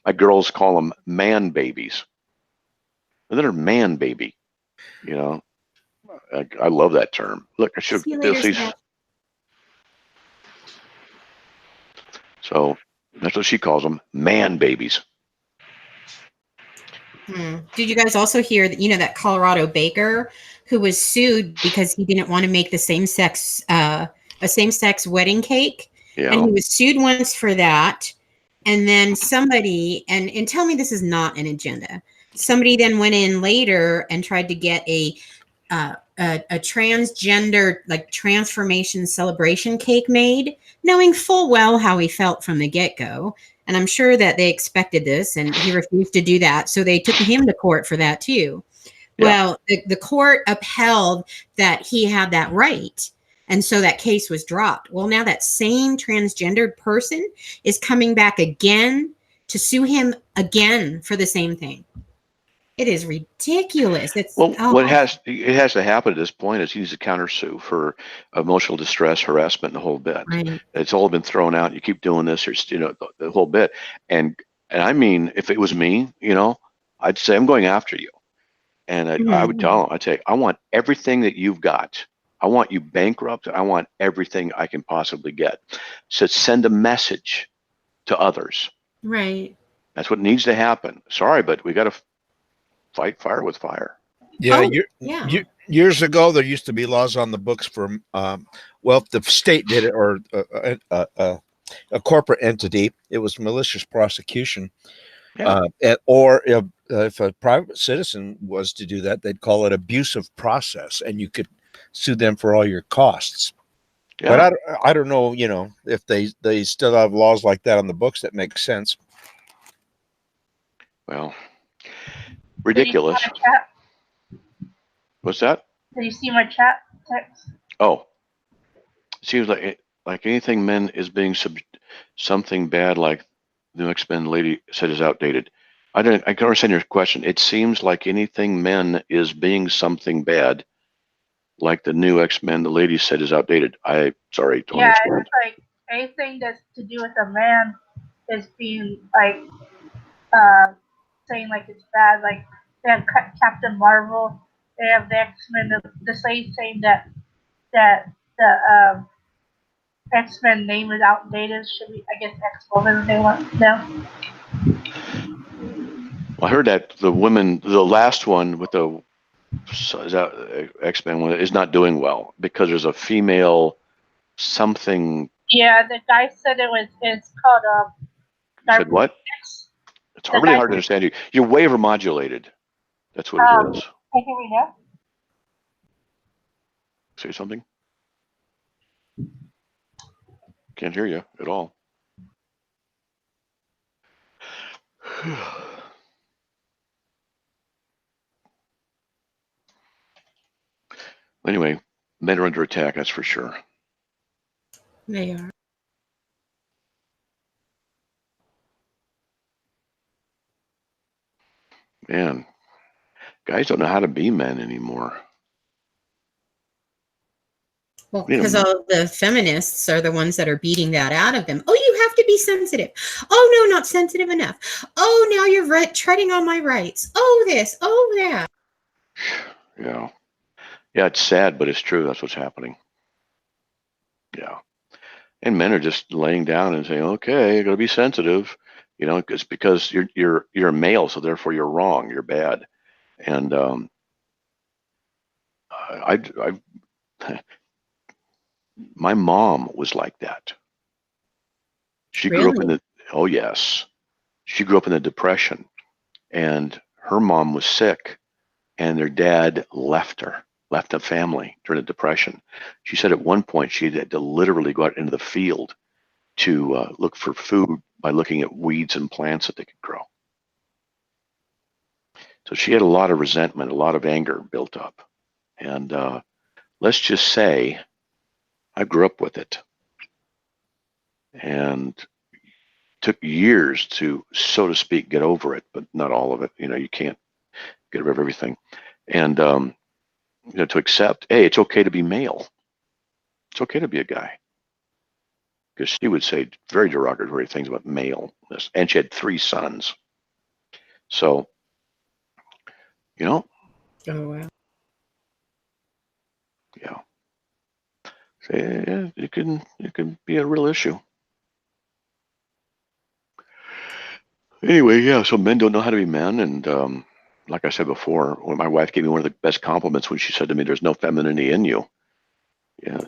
my girls call them man babies. And they're man baby, I love that term. Look, I should See you later, see. Sebastian. So that's what she calls them, man babies. Did you guys also hear that, that Colorado baker who was sued because he didn't want to make a same-sex wedding cake? Yeah. And he was sued once for that. And then somebody, and tell me this is not an agenda. Somebody then went in later and tried to get a transgender, like, transformation celebration cake made, knowing full well how he felt from the get-go. And I'm sure that they expected this, and he refused to do that. So they took him to court for that too. Yeah. Well, the court upheld that he had that right. And so that case was dropped. Well, now that same transgendered person is coming back again to sue him again for the same thing. It is ridiculous. It has to happen at this point is he needs to countersue for emotional distress, harassment, and the whole bit. Right. It's all been thrown out. You keep doing this, or the whole bit. And I mean, if it was me, I'd say I'm going after you, and I would tell him, I'd say, I want everything that you've got. I want you bankrupt. I want everything I can possibly get. So send a message to others. Right. That's what needs to happen. Sorry, but we got to fight fire with fire. Yeah, years ago there used to be laws on the books for if the state did it or a corporate entity, it was malicious prosecution. Yeah. Or if a private citizen was to do that, they'd call it abusive process, and you could sue them for all your costs. Yeah. But I don't know, if they still have laws like that on the books that make sense. Well, ridiculous. What's that? Did you see my chat text? Oh, it seems like anything men is being something bad, like the X-Men lady said, is outdated. I can understand your question. It seems like anything men is being something bad. like the new X-Men, the lady said, is outdated. I sorry, don't Yeah, understand. it's like anything that's to do with a man is being like saying like it's bad. Like they have Captain Marvel, they have the X-Men. The lady saying that the X-Men name is outdated. Should be, I guess, X-Woman they want now. Well, I heard that the last one with the X-Men one is not doing well because there's a female something. Yeah, the guy said it's called Said what? It's really hard to understand you. You're waiver modulated. That's what it is. Can you hear me now? Say something. Can't hear you at all. Anyway, men are under attack, that's for sure. They are. Man, guys don't know how to be men anymore. Well, because all the feminists are the ones that are beating that out of them. Oh, you have to be sensitive. Oh, no, not sensitive enough. Oh, now you're treading on my rights. Oh, this. Oh, that. Yeah. Yeah, it's sad, but it's true. That's what's happening. Yeah. And men are just laying down and saying, okay, you got to be sensitive. You know, it's because you're a male, so therefore you're wrong, you're bad. And my mom was like that. She grew up in the, oh yes, she grew up in the Depression, and her mom was sick, and their dad left the family during the Depression. She said at one point she had to literally go out into the field to look for food by looking at weeds and plants that they could grow. So she had a lot of resentment, a lot of anger built up. And let's just say I grew up with it. And took years to, so to speak, get over it, but not all of it. You know, you can't get rid of everything. And, you know, to accept, hey, it's okay to be male. It's okay to be a guy. Because she would say very derogatory things about maleness. And she had 3 sons. So, you know. Oh, wow. Yeah. So, yeah, it can be a real issue. Anyway, yeah, so men don't know how to be men. And like I said before, when my wife gave me one of the best compliments when she said to me, there's no femininity in you. Yeah,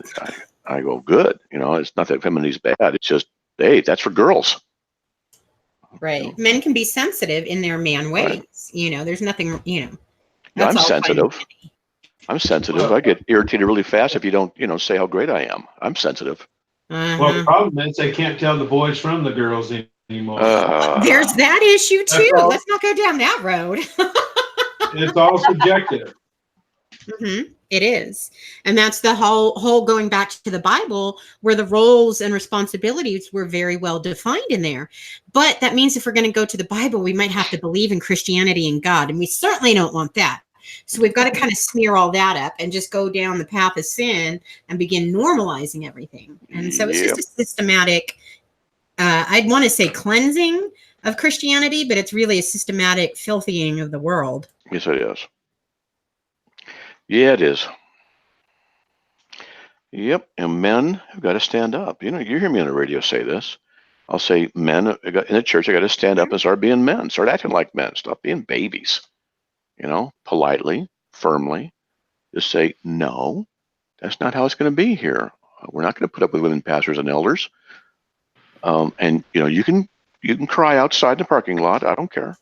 I go, good. You know, it's not that femininity's bad. It's just, hey, that's for girls. Right. You know? Men can be sensitive in their man ways. Right. You know, there's nothing, you know. Yeah, I'm sensitive. I'm sensitive. I get irritated really fast if you don't, you know, say how great I am. I'm sensitive. Well, the problem is they can't tell the boys from the girls anymore. There's that issue too. Let's not go down that road. It's all subjective. Mm-hmm. It is. And that's the whole going back to the Bible, where the roles and responsibilities were very well defined in there. But that means if we're going to go to the Bible, we might have to believe in Christianity and God. And we certainly don't want that. So we've got to kind of smear all that up and just go down the path of sin and begin normalizing everything. And so it's just a systematic, I'd want to say cleansing of Christianity, but it's really a systematic filthying of the world. Yes, it is. Yeah, it is. Yep, and men have got to stand up. You know, you hear me on the radio say this. I'll say, men in the church, I got to stand up and start being men. Start acting like men. Stop being babies. You know, politely, firmly. Just say, no, that's not how it's going to be here. We're not going to put up with women pastors and elders. And, you know, you can cry outside in the parking lot. I don't care.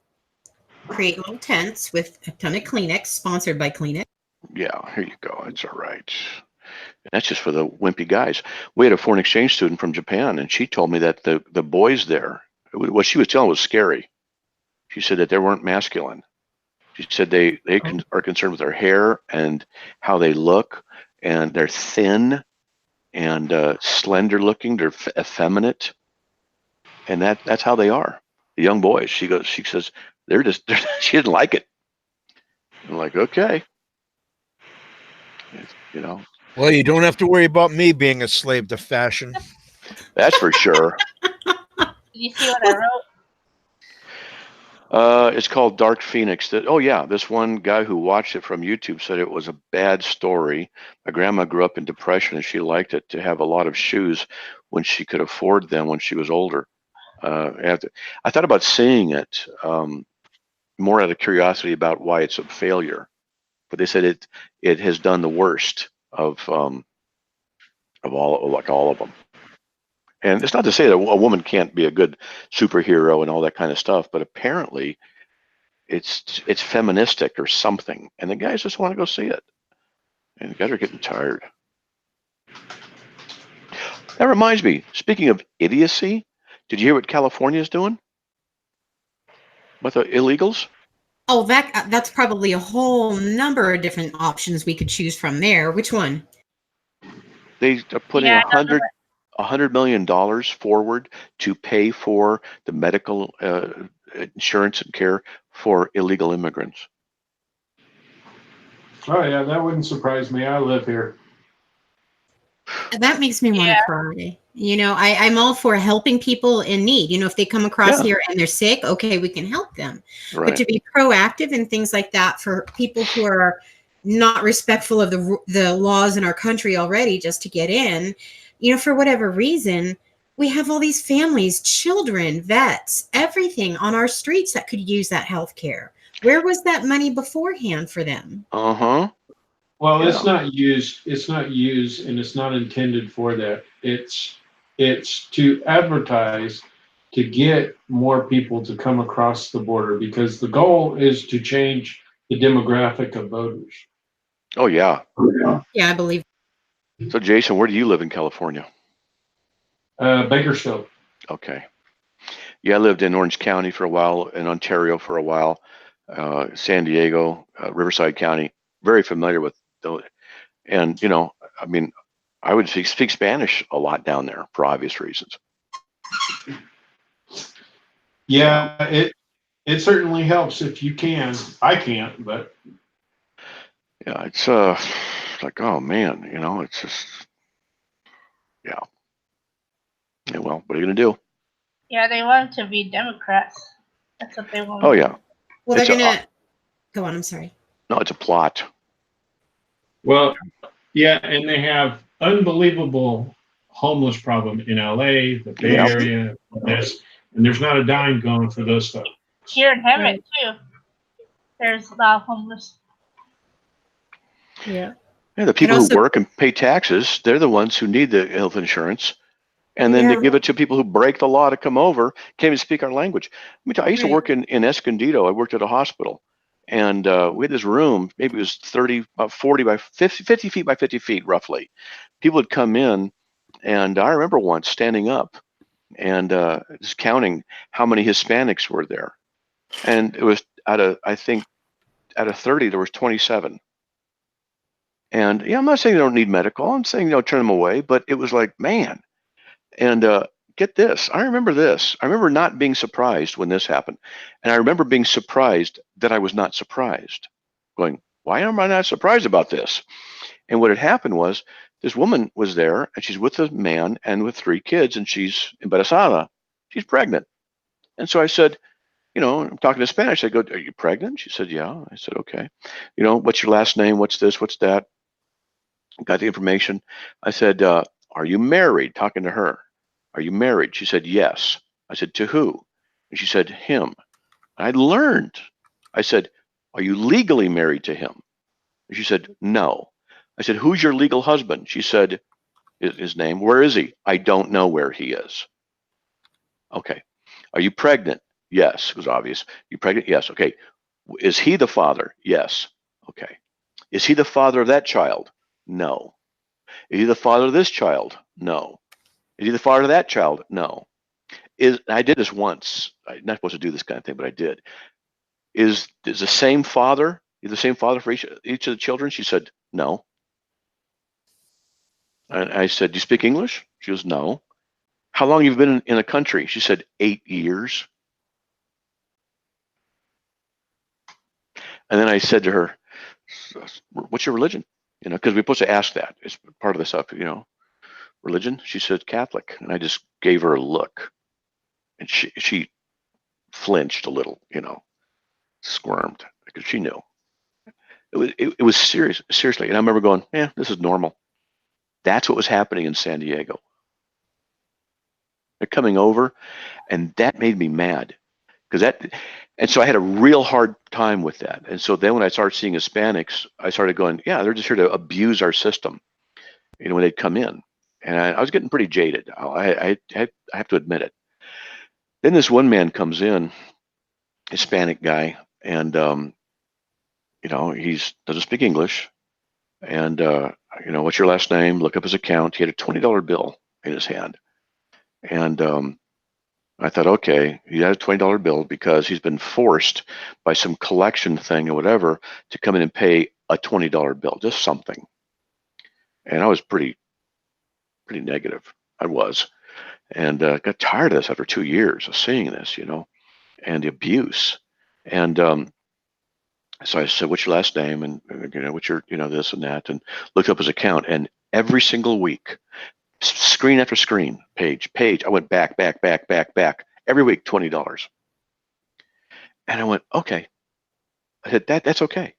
Create little tents with a ton of Kleenex, sponsored by Kleenex. Yeah, here you go. It's all right. And that's just for the wimpy guys. We had a foreign exchange student from Japan, and she told me that the boys there, what she was telling was scary. She said that they weren't masculine. She said they are concerned with their hair and how they look, and they're thin and slender looking. They're effeminate, and that's how they are. The young boys. She says she didn't like it. I'm like, okay. You know, Well, you don't have to worry about me being a slave to fashion. that's for sure. Did you see what I wrote? It's called Dark Phoenix. Oh yeah, this one guy who watched it from YouTube said it was a bad story. My grandma grew up in depression, and she liked it to have a lot of shoes when she could afford them when she was older. I thought about seeing it more out of curiosity about why it's a failure, but they said it has done the worst of all of them. And it's not to say that a woman can't be a good superhero and all that kind of stuff, but apparently it's feministic or something, and the guys just want to go see it, and the guys are getting tired. That reminds me, speaking of idiocy, did you hear what California is doing with the illegals? Oh, that's probably a whole number of different options we could choose from there. Which one? They are putting Yeah, I know $100 million forward to pay for the medical insurance and care for illegal immigrants. Oh yeah, that wouldn't surprise me. I live here. That makes me want to cry. You know, I'm all for helping people in need. You know, if they come across here and they're sick, okay, we can help them. Right. But to be proactive and things like that for people who are not respectful of the laws in our country already, just to get in, you know, for whatever reason, we have all these families, children, vets, everything on our streets that could use that health care. Where was that money beforehand for them? Uh-huh. Well, it's not used, and it's not intended for that. It's to advertise to get more people to come across the border, because the goal is to change the demographic of voters. Oh yeah. Yeah, I believe. So Jason, where do you live in California? Bakersfield. Okay. Yeah, I lived in Orange County for a while, in Ontario for a while, San Diego, Riverside County. Very familiar with those. And, you know, I mean, I would speak Spanish a lot down there for obvious reasons. Yeah, it certainly helps if you can. I can't, but yeah, it's like, oh man, you know, it's just, yeah. Yeah, well, what are you gonna do? Yeah, they want to be Democrats. That's what they want. Oh yeah. Well, they're gonna go on. I'm sorry. No, it's a plot. well, yeah, and they have unbelievable homeless problem in LA, the Bay Area, this, and there's not a dime going for those stuff. Here in Hemet too, there's a lot of homeless. Yeah. Yeah, the people who work and pay taxes, they're the ones who need the health insurance. And then they give it to people who break the law to come over, can't even speak our language. I used to work in Escondido. I worked at a hospital. And we had this room, maybe it was 40 by 50 feet by 50 feet, roughly. People would come in, and I remember once standing up and just counting how many Hispanics were there. And it was out of 30, there was 27. And yeah, I'm not saying they don't need medical. I'm saying, turn them away. But it was like, man. And get this. I remember this. I remember not being surprised when this happened. And I remember being surprised that I was not surprised. Going, why am I not surprised about this? And what had happened was this woman was there, and she's with a man and with 3 kids, and she's embarazada. She's pregnant. And so I said, I'm talking in Spanish. I go, are you pregnant? She said, yeah. I said, okay. What's your last name? What's this? What's that? Got the information. I said, are you married? Talking to her. Are you married? She said, yes. I said, to who? And she said, him. I learned. I said, are you legally married to him? And she said, no. I said, who's your legal husband? She said, his name. Where is he? I don't know where he is. Okay. Are you pregnant? Yes. It was obvious. You pregnant? Yes. Okay. Is he the father? Yes. Okay. Is he the father of that child? No. Is he the father of this child? No. Is he the father of that child? No. I did this once. I'm not supposed to do this kind of thing, but I did. Is the same father? Is the same father for each of the children? She said, no. And I said, do you speak English? She goes, no. How long have you been in a country? She said, 8 years. And then I said to her, what's your religion? You know, because we're supposed to ask that. It's part of the stuff, you know. Religion? She said Catholic. And I just gave her a look. And she flinched a little, you know, squirmed because she knew. It was serious, seriously. And I remember going, yeah, this is normal. That's what was happening in San Diego. They're coming over, and that made me mad. And so I had a real hard time with that. And so then when I started seeing Hispanics, I started going, yeah, they're just here to abuse our system, you know, when they'd come in. And I was getting pretty jaded. I have to admit it. Then this one man comes in, Hispanic guy, and you know, doesn't speak English. And you know, what's your last name? Look up his account. He had a $20 bill in his hand. And I thought, okay, he had a $20 bill because he's been forced by some collection thing or whatever to come in and pay a $20 bill, just something. And I was pretty negative. I was. And got tired of this after 2 years of seeing this, you know, and the abuse. And so I said, what's your last name? And, you know, what's your, you know, this and that, and looked up his account. And every single week, screen after screen, page, I went back, every week, $20. And I went, okay. I said, that's okay.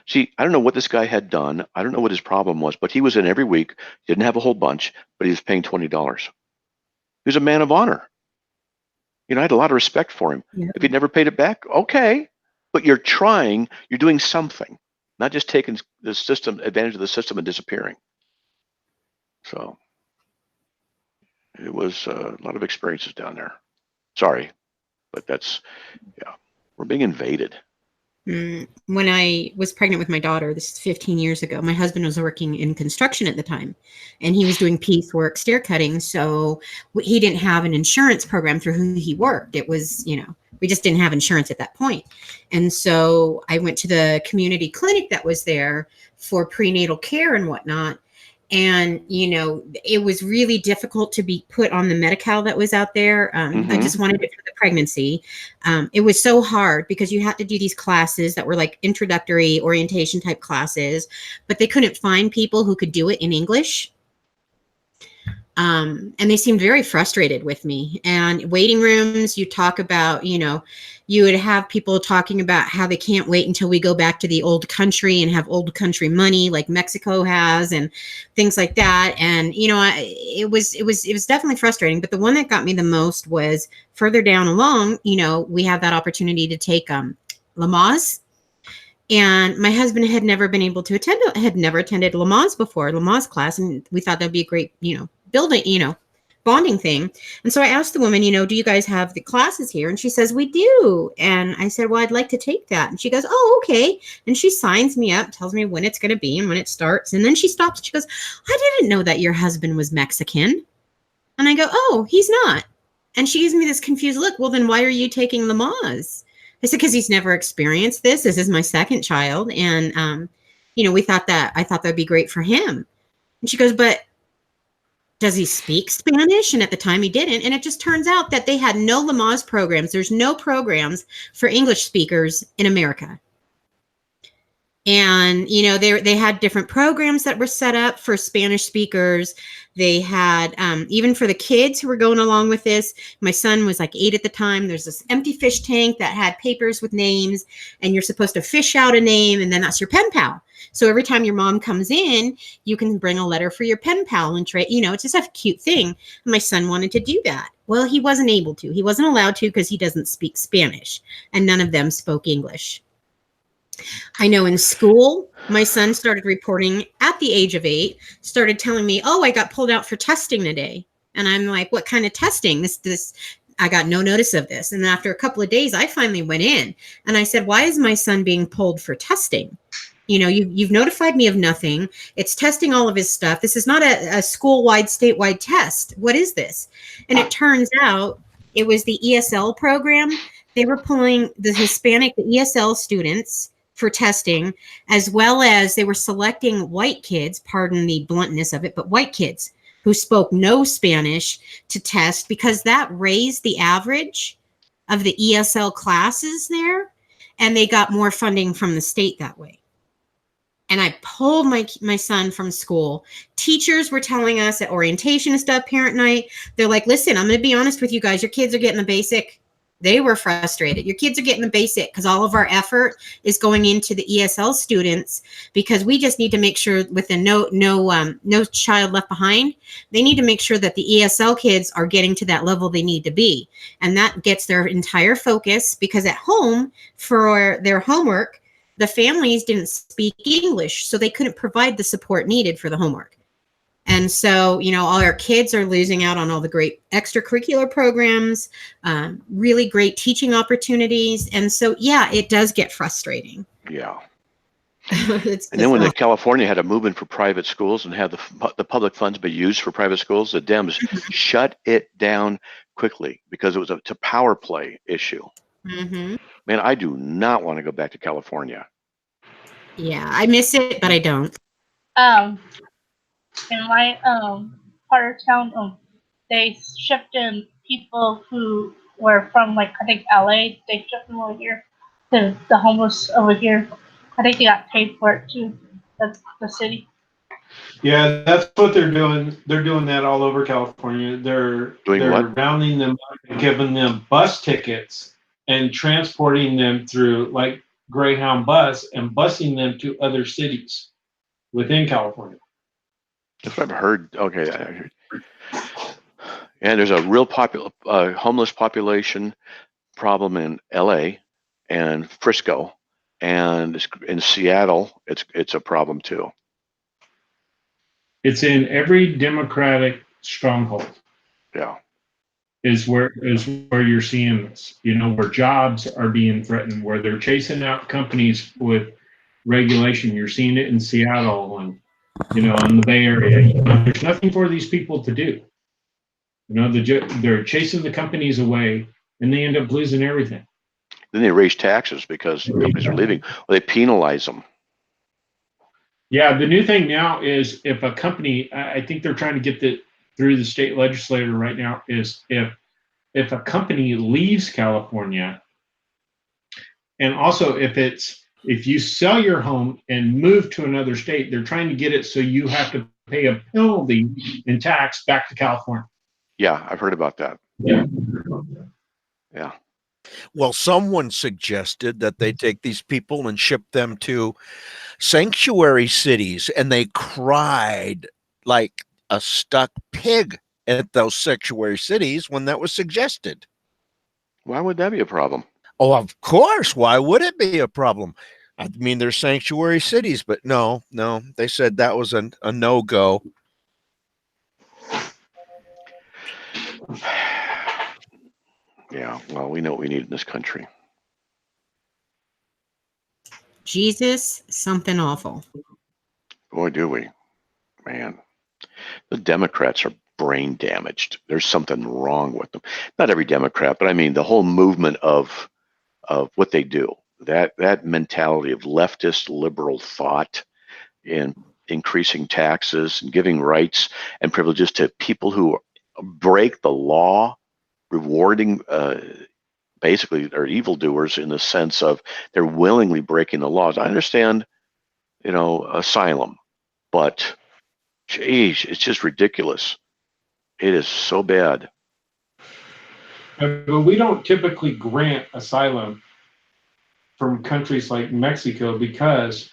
See, I don't know what this guy had done. I don't know what his problem was, but he was in every week, didn't have a whole bunch, but he was paying $20. He was a man of honor. You know, I had a lot of respect for him. Yeah. If he'd never paid it back, okay. But you're doing something, not just taking the system, advantage of the system and disappearing. So it was a lot of experiences down there. Sorry, but we're being invaded. When I was pregnant with my daughter, this is 15 years ago, my husband was working in construction at the time, and he was doing piecework, stair cutting. So he didn't have an insurance program through who he worked. It was, you know, we just didn't have insurance at that point. And so I went to the community clinic that was there for prenatal care and whatnot. And, you know, it was really difficult to be put on the Medi-Cal that was out there. I just wanted it for the pregnancy. It was so hard because you had to do these classes that were like introductory orientation type classes, but they couldn't find people who could do it in English. And they seemed very frustrated with me. And waiting rooms, you talk about, you know, you would have people talking about how they can't wait until we go back to the old country and have old country money like Mexico has and things like that. And, you know, it was definitely frustrating. But the one that got me the most was further down along, you know, we have that opportunity to take Lamaze. And my husband had never been able to had never attended Lamaze before, Lamaze class. And we thought that'd be a great, you know, building, you know, bonding thing. And so I asked the woman, you know, do you guys have the classes here? And she says, we do. And I said, well, I'd like to take that. And she goes, oh, okay. And she signs me up, tells me when it's going to be and when it starts. And then she stops. She goes, I didn't know that your husband was Mexican. And I go, oh, he's not. And she gives me this confused look. Well, then why are you taking Lamaze? I said, because he's never experienced this. This is my second child. And, you know, I thought that'd be great for him. And she goes, but does he speak Spanish? And at the time he didn't. And it just turns out that they had no Lamaze programs. There's no programs for English speakers in America. And, you know, they had different programs that were set up for Spanish speakers. They had, even for the kids who were going along with this, my son was like 8 at the time. There's this empty fish tank that had papers with names, and you're supposed to fish out a name, and then that's your pen pal. So every time your mom comes in, you can bring a letter for your pen pal and try, you know, it's just a cute thing. And my son wanted to do that. Well, he wasn't able to. He wasn't allowed to because he doesn't speak Spanish, and none of them spoke English. I know in school, my son started reporting at the age of 8, started telling me, oh, I got pulled out for testing today. And I'm like, what kind of testing? This, I got no notice of this. And after a couple of days, I finally went in and I said, why is my son being pulled for testing? You know, you've notified me of nothing. It's testing all of his stuff. This is not a school-wide, statewide test. What is this? And it turns out it was the ESL program. They were pulling the Hispanic, the ESL students for testing, as well as they were selecting white kids, pardon the bluntness of it, but white kids who spoke no Spanish to test because that raised the average of the ESL classes there, and they got more funding from the state that way. and I pulled my son from school. Teachers were telling us at orientation and stuff, parent night, they're like, listen, I'm going to be honest with you guys. Your kids are getting the basic. They were frustrated. Your kids are getting the basic because all of our effort is going into the ESL students, because we just need to make sure with the no child left behind, they need to make sure that the ESL kids are getting to that level they need to be. And that gets their entire focus, because at home for their homework, the families didn't speak English, so they couldn't provide the support needed for the homework. And so, all our kids are losing out on all the great extracurricular programs, really great teaching opportunities. And so, yeah, it does get frustrating. Yeah. And then when California had a movement for private schools and had the public funds be used for private schools, the Dems shut it down quickly because it was a power play issue. Mm-hmm. Man, I do not want to go back to California. Yeah, I miss it, but I don't. In my part of town, they shipped in people who were from, like, I think LA. They shipped them over here, the homeless over here. I think they got paid for it too. The city. Yeah, that's what they're doing. They're doing that all over California. They're rounding them up and giving them bus tickets and transporting them through, like, Greyhound bus and busing them to other cities within California. That's what I've heard. Okay. And there's a real homeless population problem in LA and Frisco, and in Seattle, it's a problem too. It's in every Democratic stronghold. Yeah. Is where you're seeing this, where jobs are being threatened, where they're chasing out companies with regulation. You're seeing it in Seattle and, in the Bay Area. There's nothing for these people to do. They're chasing the companies away, and they end up losing everything. Then they raise taxes because companies are leaving, or they penalize them. Yeah, the new thing now is if a company, I think they're trying to get that through the state legislature right now, is if a company leaves California, and also if you sell your home and move to another state, they're trying to get it so you have to pay a penalty in tax back to California. Yeah, I've heard about that. Yeah. Yeah. Well, someone suggested that they take these people and ship them to sanctuary cities, and they cried like a stuck pig at those sanctuary cities when that was suggested. Why would that be a problem? Oh, of course. Why would it be a problem? I mean, they're sanctuary cities, but no, they said that was a no-go. Yeah, well, we know what we need in this country. Jesus, something awful. Boy, do we. Man, the Democrats are brain damaged. There's something wrong with them. Not every Democrat, but I mean the whole movement of what they do. That mentality of leftist liberal thought in increasing taxes and giving rights and privileges to people who break the law, rewarding basically are evildoers in the sense of they're willingly breaking the laws. I understand, asylum, but geez, it's just ridiculous. It is so bad. But we don't typically grant asylum from countries like Mexico because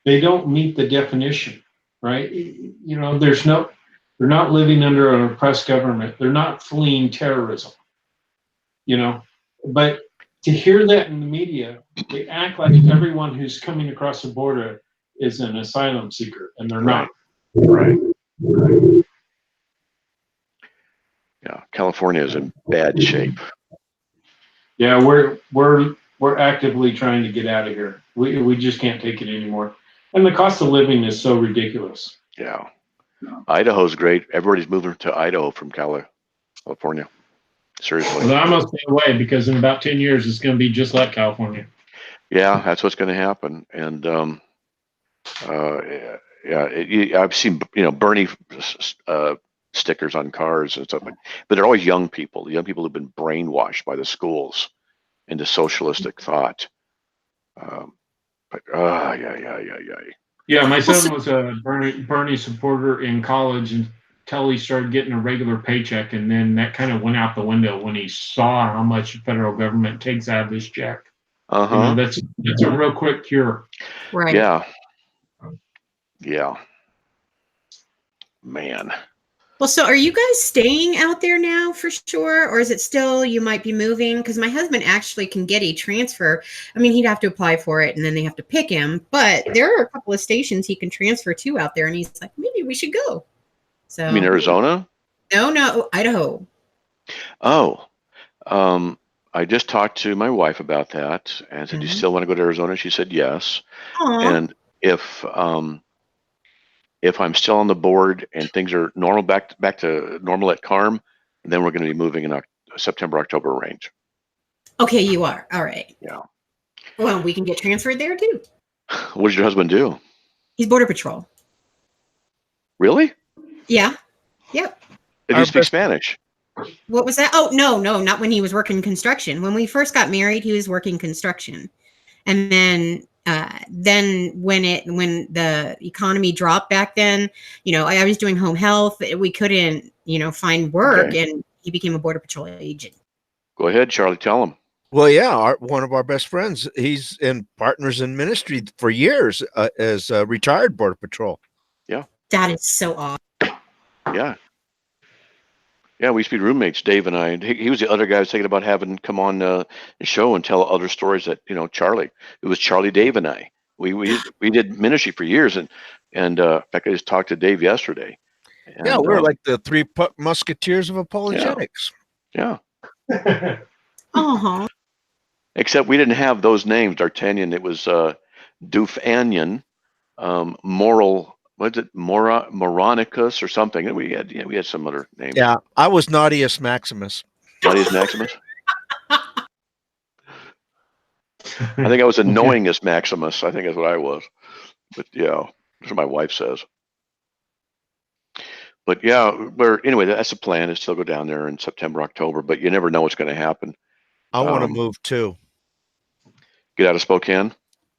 they don't meet the definition, right? They're not living under an oppressed government. They're not fleeing terrorism, But to hear that in the media, they act like everyone who's coming across the border is an asylum seeker, and they're not. Right. Yeah, California is in bad shape. Yeah, we're actively trying to get out of here. We just can't take it anymore, and the cost of living is so ridiculous. Yeah, Idaho's great. Everybody's moving to Idaho from California. Seriously. Well, I'm gonna stay away because in about 10 years it's going to be just like California. Yeah, that's what's going to happen. And I've seen Bernie stickers on cars and stuff, but they're always young people who've been brainwashed by the schools into socialistic thought. Yeah. Yeah, my son was a Bernie supporter in college until he started getting a regular paycheck, and then that kind of went out the window when he saw how much the federal government takes out of his check. That's a real quick cure. Right. Yeah. Yeah. Man. Well, so are you guys staying out there now for sure? Or is it still you might be moving? Because my husband actually can get a transfer. I mean, he'd have to apply for it and then they have to pick him. But there are a couple of stations he can transfer to out there. And he's like, maybe we should go. So You mean Arizona? No, Idaho. Oh. I just talked to my wife about that and said, "Do you still want to go to Arizona?" She said yes. Aw. And if I'm still on the board and things are normal, back to normal at CARM, then we're going to be moving in September, October range. Okay, you are. All right. Yeah. Well, we can get transferred there too. What does your husband do? He's Border Patrol. Really? Yeah. Yep. Did he speak Spanish? What was that? Oh, no, not when he was working construction. When we first got married, he was working construction. And then when the economy dropped back then, I was doing home health. We couldn't, find work, and he became a Border Patrol agent. Go ahead, Charlie, tell him. Well, yeah, one of our best friends. He's in Partners in Ministry for years as a retired Border Patrol. Yeah. That is so awesome. Yeah. Yeah, we used to be roommates, Dave and I. And he was the other guy I was thinking about having come on the show and tell other stories that, Charlie. It was Charlie, Dave, and I. We did ministry for years. And in fact, I just talked to Dave yesterday. And, yeah, we're like the three musketeers of apologetics. Yeah. Uh-huh. Except we didn't have those names, D'Artagnan. It was Doofanian, Moronicus or something. And we had some other names. Yeah, I was Naughtius Maximus. Naughtius Maximus? I think I was Annoyingest Maximus. I think that's what I was. But yeah, that's what my wife says. But yeah, anyway, that's the plan, is still go down there in September, October, but you never know what's going to happen. I want to move too. Get out of Spokane?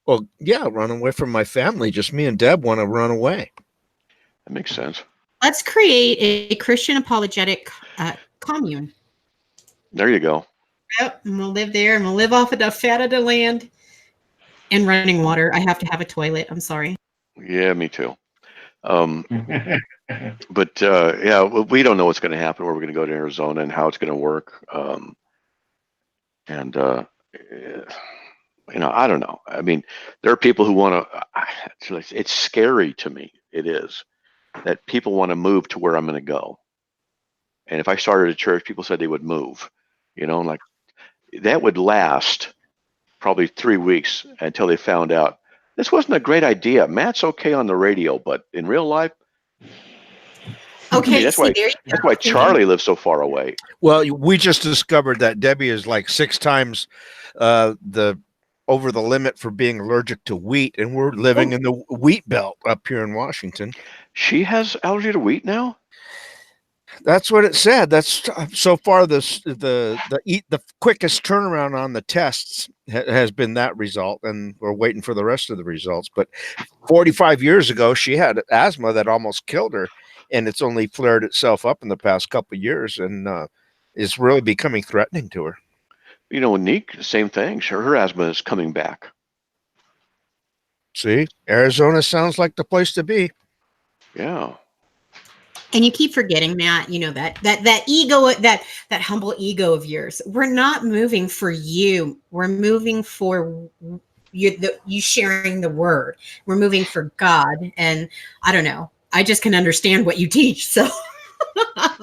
Well, yeah, run away from my family. Just me and Deb want to run away. That makes sense. Let's create a Christian apologetic commune. There you go. Yep, and we'll live there, and we'll live off of the fat of the land and running water. I have to have a toilet. I'm sorry. Yeah, me too. But yeah, we don't know what's going to happen, where we're going to go to Arizona and how it's going to work. I don't know. I mean, there are people who want to, it's scary to me. It is that people want to move to where I'm going to go. And if I started a church, people said they would move, like that would last probably 3 weeks until they found out this wasn't a great idea. Matt's okay on the radio, but in real life, okay, that's why Charlie lives so far away. Well, we just discovered that Debbie is like 6 times over the limit for being allergic to wheat, and we're living in the wheat belt up here in Washington. She has allergy to wheat now? That's what it said. That's so far the quickest turnaround on the tests has been that result, and we're waiting for the rest of the results. But 45 years ago, she had asthma that almost killed her, and it's only flared itself up in the past couple of years, and it's really becoming threatening to her. Neek, same thing. Her asthma is coming back. See, Arizona sounds like the place to be. Yeah. And you keep forgetting, Matt, that ego, that humble ego of yours. We're not moving for you. We're moving for you sharing the word. We're moving for God. And I don't know. I just can understand what you teach. So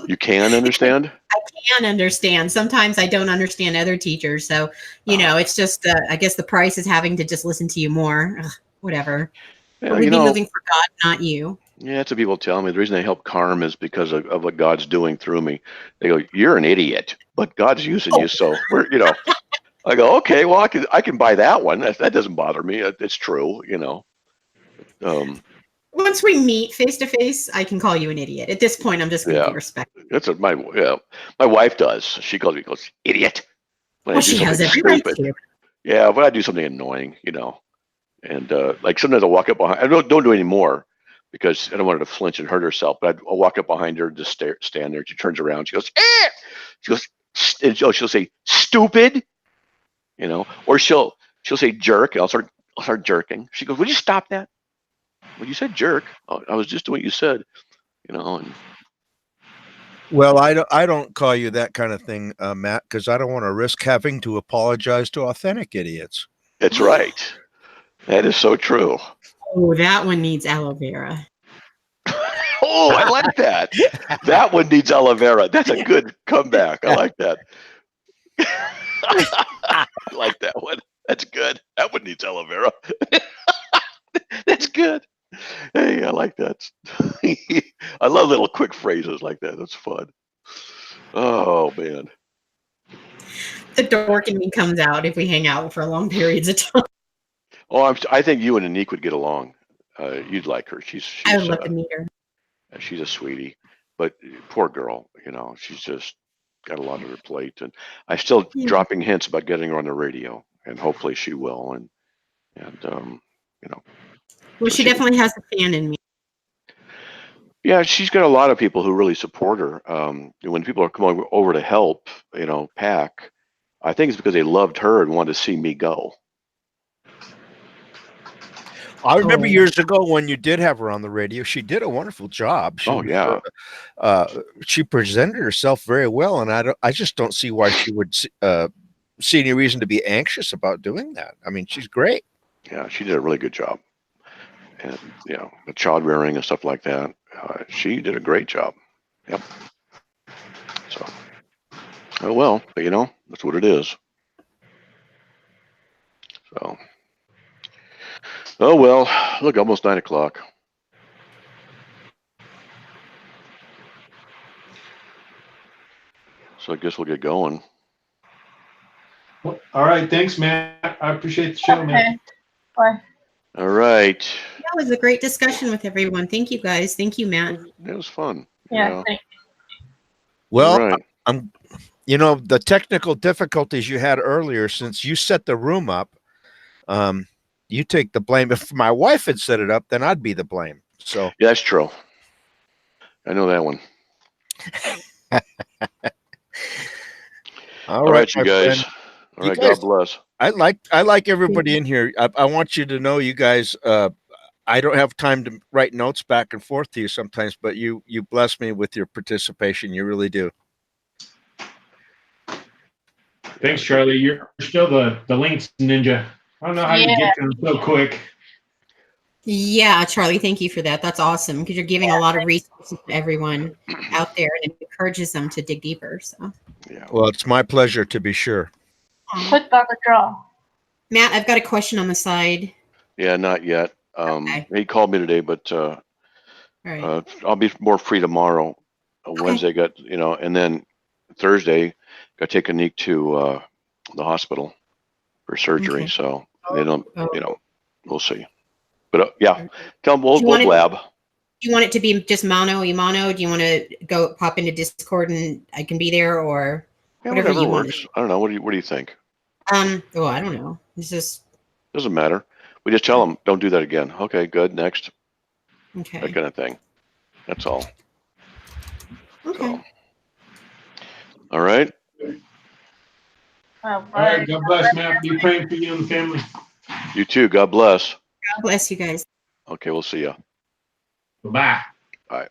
you can understand? I can understand. Sometimes I don't understand other teachers. So, it's just, I guess the price is having to just listen to you more. Ugh, whatever. Yeah, we'd be moving for God, not you. Yeah, that's what people tell me. The reason I help CARM is because of what God's doing through me. They go, "You're an idiot, but God's using you." So we're, I go, "Okay, well, I can buy that one. That doesn't bother me. It's true, Once we meet face to face, I can call you an idiot. At this point, I'm just going to be respectful. That's what my wife does. She calls me, idiot. Well, she has every right to. Yeah, when I do something annoying, And like sometimes I'll walk up behind. I don't do it anymore because I don't want her to flinch and hurt herself. But I'll walk up behind her and just stand there. She turns around. She goes, eh! She goes, and she'll say, stupid, you know, or she'll say jerk. And I'll start jerking. She goes, would you stop that? Well, you said jerk. Oh, I was just doing what you said, you know. And well, I don't call you that kind of thing, Matt, because I don't want to risk having to apologize to authentic idiots. that's right. That is so true. Oh, that one needs aloe vera. Oh, I like that. That one needs aloe vera. That's a good comeback. I like that. I like that one. That's good. That one needs aloe vera. That's good. Hey, I like that. I love little quick phrases like that. That's fun. Oh, man. The dork in me comes out if we hang out for long periods of time. Oh, I think you and Anique would get along. You'd like her. She's I would love to meet her. she's a sweetie, but poor girl, you know, she's just got a lot on her plate. And I'm still dropping hints about getting her on the radio, and hopefully she will. And you know. Well, she definitely has a fan in me. Yeah, she's got a lot of people who really support her. When people are coming over to help, you know, pack, I think it's because they loved her and wanted to see me go. I remember years ago when you did have her on the radio. She did a wonderful job. She presented herself very well, and I just don't see why she would see any reason to be anxious about doing that. I mean, she's great. Yeah, she did a really good job, and you know, the child rearing and stuff like that. She did a great job. Yep. So, oh well, but you know, that's what it is. So. Oh well, look, almost 9 o'clock. So I guess we'll get going. Well, all right, thanks, Matt. I appreciate the show, man. Bye. All right. That was a great discussion with everyone. Thank you, guys. Thank you, Matt. It was fun. Yeah. Thanks. Well, right. You know, the technical difficulties you had earlier, since you set the room up, you take the blame. If my wife had set it up, then I'd be the blame. So yeah, that's true. I know that one. All right, you guys. Friend. All right, God bless. I like everybody in here. I want you to know, you guys, I don't have time to write notes back and forth to you sometimes, but you bless me with your participation. You really do. Thanks, Charlie. You're still the links ninja. I don't know how you get to them so quick. Yeah, Charlie, thank you for that. That's awesome, because you're giving a lot of resources to everyone out there, and it encourages them to dig deeper. So, yeah. Well, it's my pleasure, to be sure. Click on the draw. Matt, I've got a question on the side. Yeah, not yet. Okay. He called me today, but All right. I'll be more free tomorrow. Wednesday got, you know, and then Thursday got to take Anique to the hospital for surgery. Okay. So they don't, you know, we'll see. But yeah, tell them we'll lab. Do you want it to be just mono? Do you want to go pop into Discord and I can be there, or whatever you want? I don't know. What do you think? Oh, I don't know. It's just doesn't matter. We just tell them don't do that again. Okay, good. Next. Okay. That kind of thing. That's all. Okay. So. All right. All right. God bless, Matt. Be praying for you and the family. You too. God bless. God bless you guys. Okay, we'll see ya. Bye. Bye.